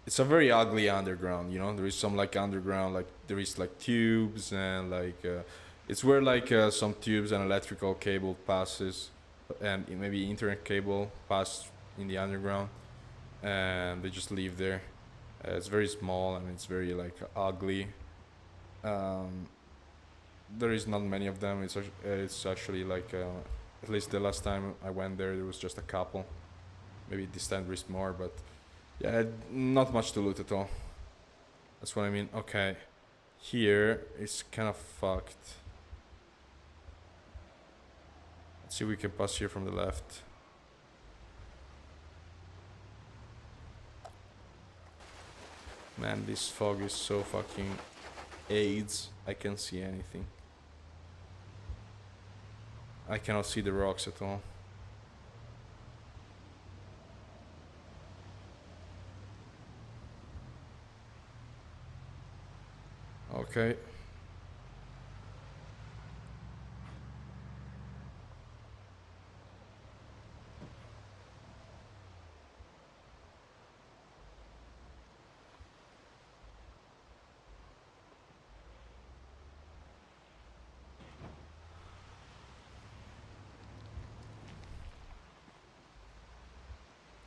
it's a very ugly underground, you know. There is some, like, underground, like there is like tubes, and like it's where like some tubes and electrical cable passes, and maybe internet cable pass in the underground, and they just live there. It's very small and it's very, like, ugly. There is not many of them. It's actually like at least the last time I went there was just a couple. Maybe this time there is more, but yeah, not much to loot at all. That's what I mean. Okay, here it's kind of fucked. Let's see if we can pass here from the left. Man, this fog is so fucking AIDS. I can't see anything. I cannot see the rocks at all. Okay.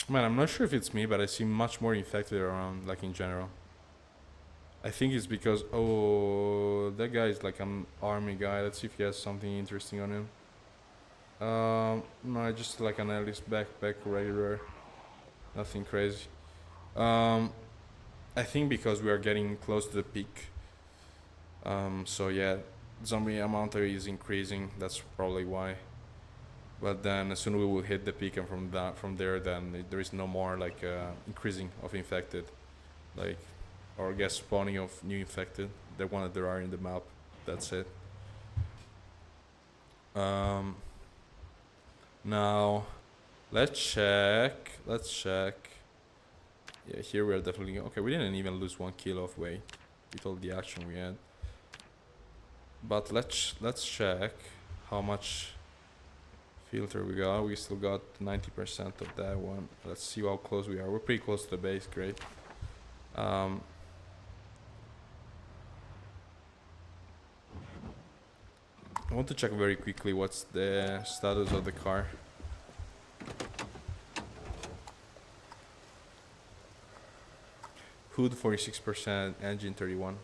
Man, I'm not sure if it's me, but I see much more infected around, like in general. I think it's because, oh, that guy is like an army guy. Let's see if he has something interesting on him. No, just like an Alice backpack, regular, nothing crazy. I think because we are getting close to the peak. So yeah, zombie amount is increasing. That's probably why. But then as soon as we will hit the peak, and from there, then there is no more like increasing of infected, like, or I guess spawning of new infected. The one that there are in the map. That's it. Now, let's check. Yeah, here we are definitely okay. We didn't even lose 1 kilo of weight with all the action we had. But let's check how much filter we got. We still got 90% of that one. Let's see how close we are. We're pretty close to the base. Great. I want to check very quickly what's the status of the car. Hood 46%, engine 31.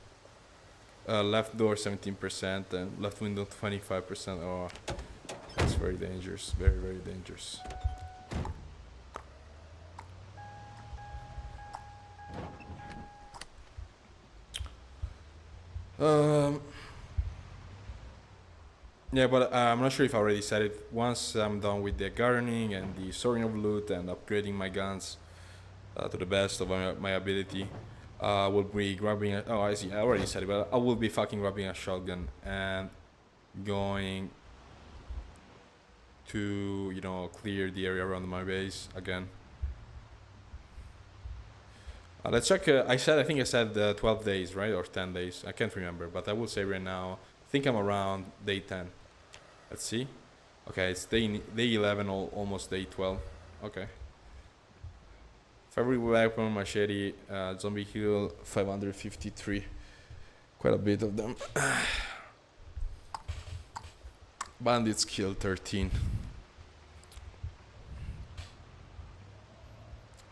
Left door 17% and left window 25%. Oh, that's very dangerous. Very, very dangerous. Yeah, but I'm not sure if I already said it. Once I'm done with the gardening and the sorting of loot and upgrading my guns to the best of my ability, I will be grabbing a... Oh, I see, I already said it, but I will be fucking grabbing a shotgun and going to, you know, clear the area around my base again. Let's check. I think I said 12 days, right? Or 10 days. I can't remember, but I will say right now, I think I'm around day 10. Let's see. Okay, it's day 11, almost day 12. Okay. Favorite weapon, machete, zombie heal, 553. Quite a bit of them. Bandits kill 13.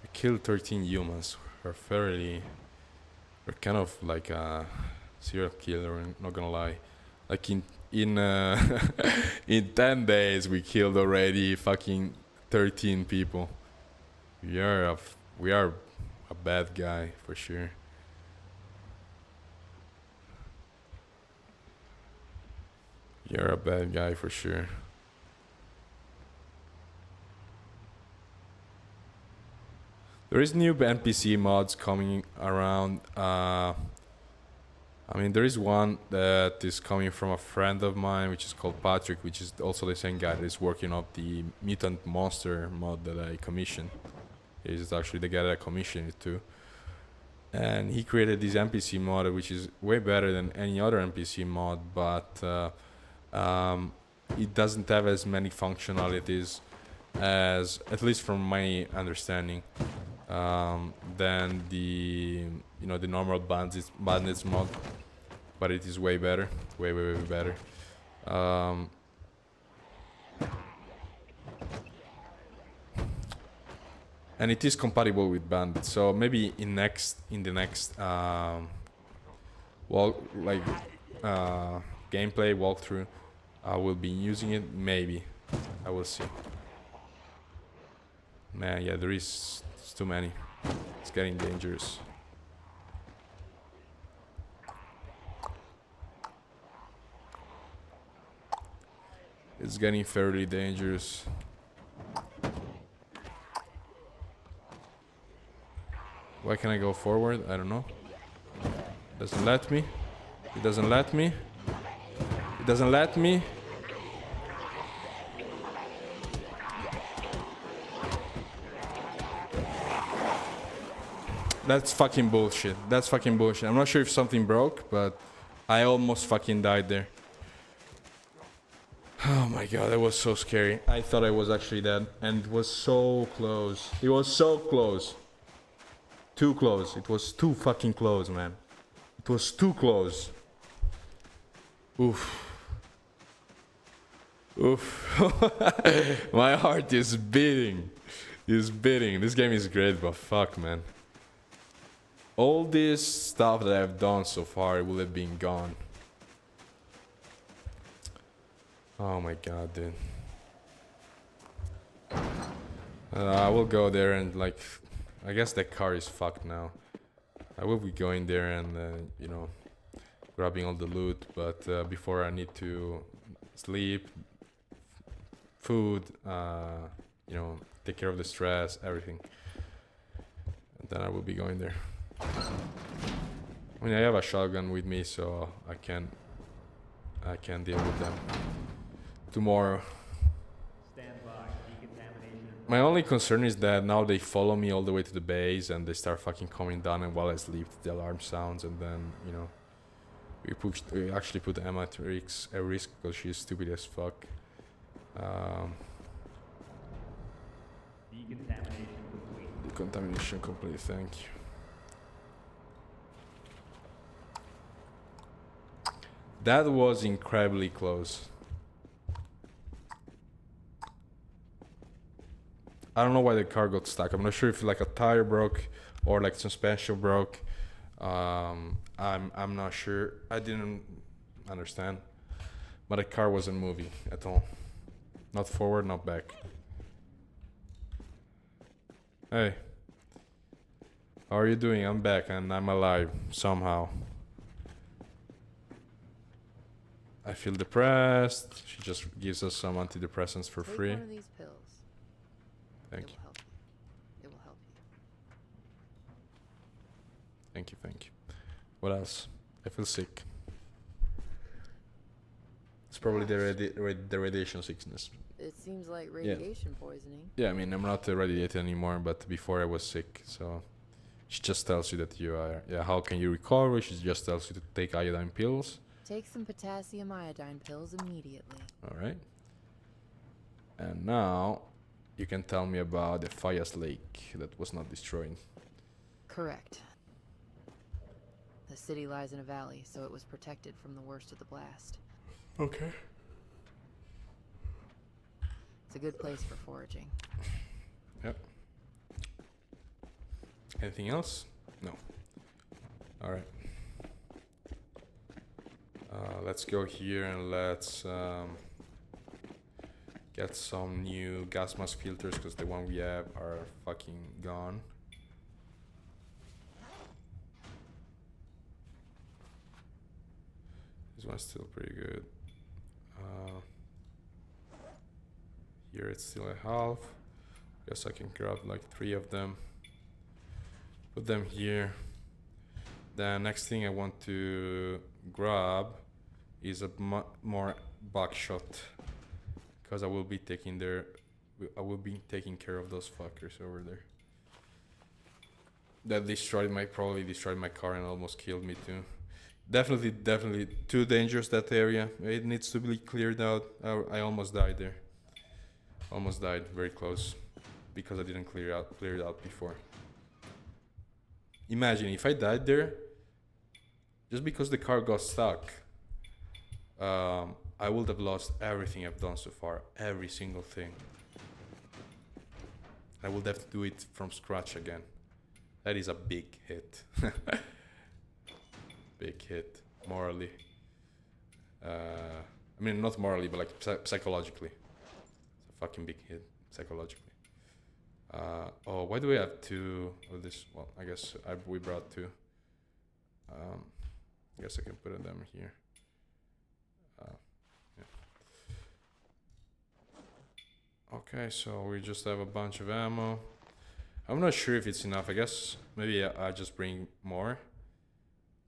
I killed 13 humans. We're kind of like a serial killer, not gonna lie. Like in in 10 days we killed already fucking 13 people. We are a bad guy for sure. You're a bad guy for sure. There is new NPC mods coming around. I mean, there is one that is coming from a friend of mine, which is called Patrick, which is also the same guy that is working on the mutant monster mod that I commissioned. He's actually the guy that I commissioned it to. And he created this NPC mod, which is way better than any other NPC mod, but it doesn't have as many functionalities as, at least from my understanding, than the normal bandits mod, but it is way better, way better. And it is compatible with bandits, so maybe in the next gameplay walkthrough, I will be using it. Maybe I will see. Man, yeah, it's too many. It's getting dangerous. It's getting fairly dangerous. Why can I go forward? I don't know. Doesn't let me. It doesn't let me. It doesn't let me. That's fucking bullshit. That's fucking bullshit. I'm not sure if something broke, but I almost fucking died there. Oh my god, that was so scary. I thought I was actually dead, and it was so close. It was so close. Too close. It was too fucking close, man. It was too close. Oof. Oof. My heart is beating. It's beating. This game is great, but fuck, man. All this stuff that I've done so far would have been gone. Oh my god, dude. I will go there and like, I guess that car is fucked now. I will be going there and you know, grabbing all the loot, but before I need to sleep, food, you know, take care of the stress, everything. And then I will be going there. I mean, I have a shotgun with me, so I can deal with them tomorrow. My only concern is that now they follow me all the way to the base and they start fucking coming down, and while I sleep the alarm sounds, and then, you know, we actually put Emma at risk because she's stupid as fuck. Decontamination complete, thank you. That was incredibly close. I don't know why the car got stuck. I'm not sure if like a tire broke or like suspension broke. I'm not sure. I didn't understand. But the car wasn't moving at all. Not forward, not back. Hey. How are you doing? I'm back and I'm alive somehow. I feel depressed. She just gives us some antidepressants for free.
Take one of these pills.
Thank you.
It will help you.
Thank you, thank you. What else? I feel sick. It's probably the radiation sickness.
It seems like radiation poisoning.
Yeah, I mean, I'm not radiated anymore, but before I was sick, so she just tells you that you are, yeah, how can you recover? She just tells you to take iodine pills.
Take some potassium iodine pills immediately.
All right. And now you can tell me about the Fayas Lake that was not destroyed.
Correct. The city lies in a valley, so it was protected from the worst of the blast.
Okay.
It's a good place for foraging.
Yep. Anything else? No. All right. Let's go here and let's get some new gas mask filters because the one we have are fucking gone. This one's still pretty good. Here it's still a half. Guess I can grab like 3 of them. Put them here. The next thing I want to grab is a more buckshot, because I will be taking care of those fuckers over there. That probably destroyed my car and almost killed me too. Definitely too dangerous, that area. It needs to be cleared out. I almost died there. Almost died, very close, because I didn't clear it out before. Imagine if I died there just because the car got stuck. I would have lost everything I've done so far, every single thing. I would have to do it from scratch again. That is a big hit. Big hit, morally. I mean, not morally, but like psychologically. It's a fucking big hit, psychologically. Oh, why do we have 2 of this? Well, I guess we brought 2. I guess I can put them here. Yeah. Okay, so we just have a bunch of ammo. I'm not sure if it's enough. I guess maybe I just bring more.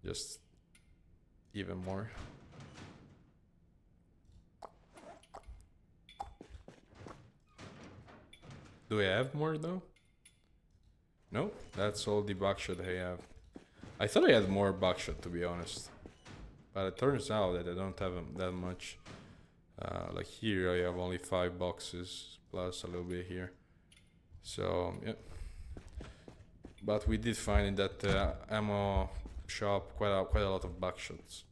Just even more. Do I have more though? No, that's all the buckshot I have. I thought I had more buckshot, to be honest, but it turns out that I don't have that much. Like here, I have only 5 boxes plus a little bit here. So yeah, but we did find in that ammo shop quite a lot of buckshots.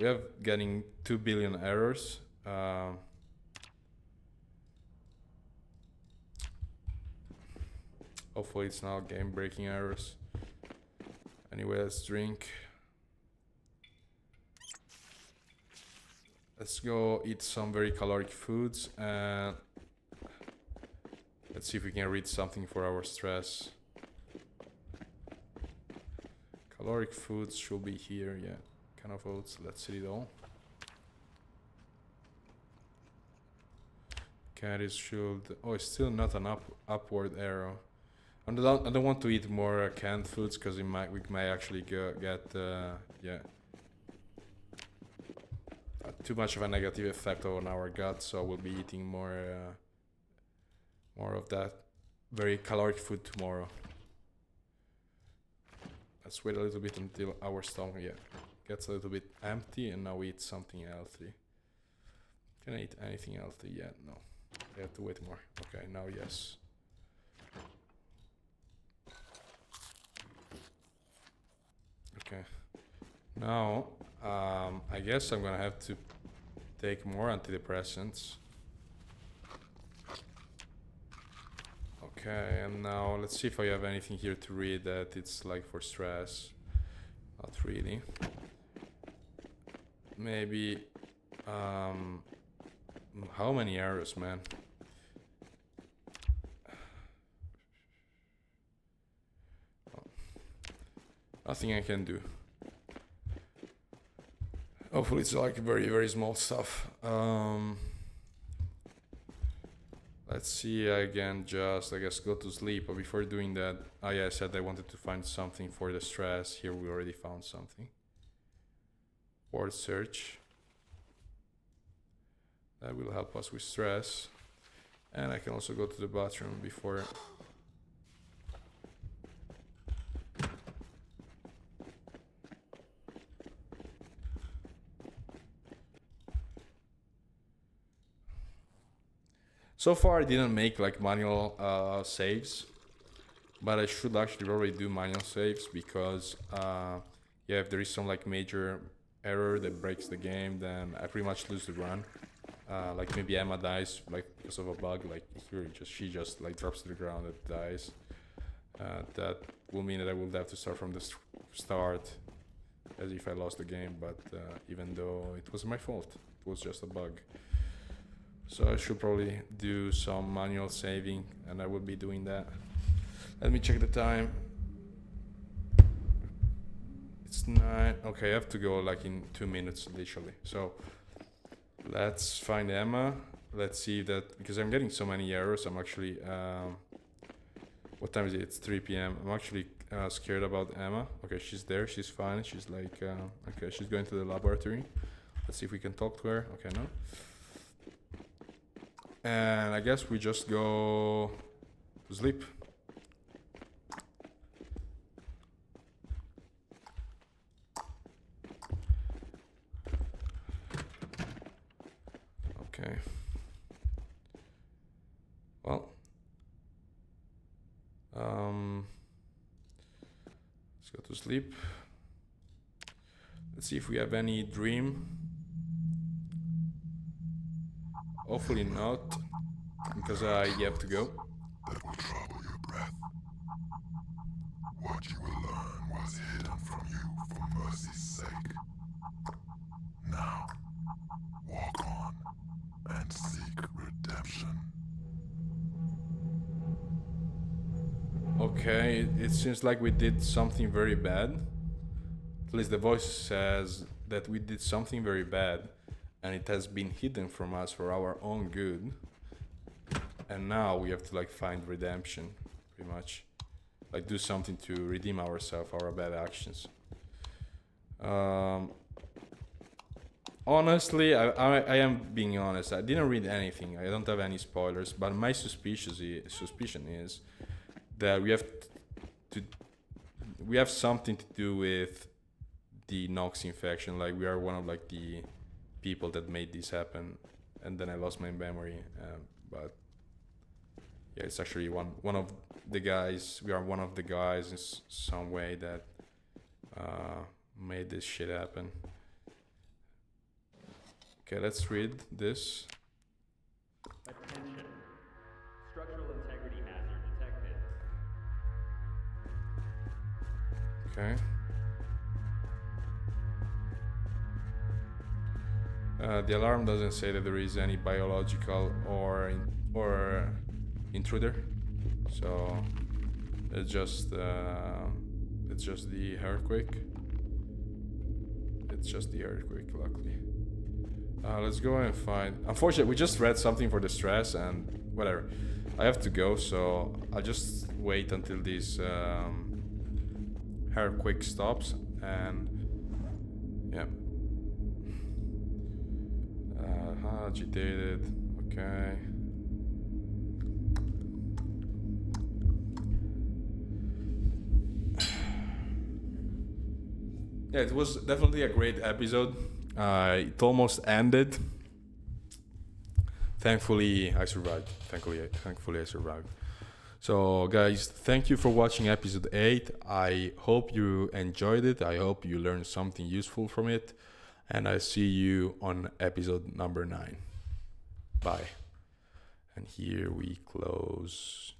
We have getting 2 billion errors. Hopefully it's not game-breaking errors. Anyway, let's drink. Let's go eat some very caloric foods and let's see if we can read something for our stress. Caloric foods should be here, yeah. Kind of oats, let's read it all. Caddies should... Oh, it's still not an upward arrow. I don't want to eat more canned foods because we might actually get too much of a negative effect on our gut, so we'll be eating more of that very caloric food tomorrow. Let's wait a little bit until our stomach gets a little bit empty, and now we eat something healthy. Can I eat anything healthy yet? No. I have to wait more. Okay, now yes. Okay. Now, I guess I'm gonna have to take more antidepressants. Okay, and now let's see if I have anything here to read that it's like for stress. Not really. Maybe, how many arrows, man? Nothing I can do. Hopefully it's like very, very small stuff. Let's see, I can just, I guess, go to sleep. But before doing that, oh yeah, I said I wanted to find something for the stress. Here we already found something. Word search. That will help us with stress. And I can also go to the bathroom before... So far I didn't make like manual saves, but I should actually probably do manual saves because yeah, if there is some like major error that breaks the game, then I pretty much lose the run. Like maybe Emma dies like because of a bug, like here she just like drops to the ground and dies. That will mean that I will have to start from the start as if I lost the game, but even though it was my fault, it was just a bug. So I should probably do some manual saving, and I will be doing that. Let me check the time. It's 9. Okay, I have to go like in 2 minutes, literally. So let's find Emma. Let's see that, because I'm getting so many errors. I'm actually, what time is it? It's 3 p.m. I'm actually scared about Emma. Okay, she's there. She's fine. She's like, okay, she's going to the laboratory. Let's see if we can talk to her. Okay, no. And I guess we just go to sleep. Okay. Well, let's go to sleep. Let's see if we have any dream. Hopefully not, because I have to go.
That will trouble your breath. What you will learn was hidden from you for mercy's sake. Now, walk on and seek redemption.
Okay, it seems like we did something very bad. At least the voice says that we did something very bad. And it has been hidden from us for our own good. And now we have to like find redemption, pretty much. Like do something to redeem ourselves, our bad actions. Honestly, I am being honest. I didn't read anything. I don't have any spoilers. But my suspicion is that to we have something to do with the Nox infection. Like we are one of like the people that made this happen, and then I lost my memory. But yeah, it's actually one of the guys. We are one of the guys in some way that made this shit happen. Okay, let's read this.
Attention. Structural integrity hazard detected.
Okay. The alarm doesn't say that there is any biological or intruder, so it's just the earthquake. It's just the earthquake, luckily. Let's go and find. Unfortunately, we just read something for the stress and whatever. I have to go, so I'll just wait until this earthquake stops and yeah. Agitated. Okay. Yeah, it was definitely a great episode. It almost ended. Thankfully, I survived. Thankfully, I survived. So, guys, thank you for watching episode 8. I hope you enjoyed it. I hope you learned something useful from it. And I see you on episode number 9. Bye. And here we close.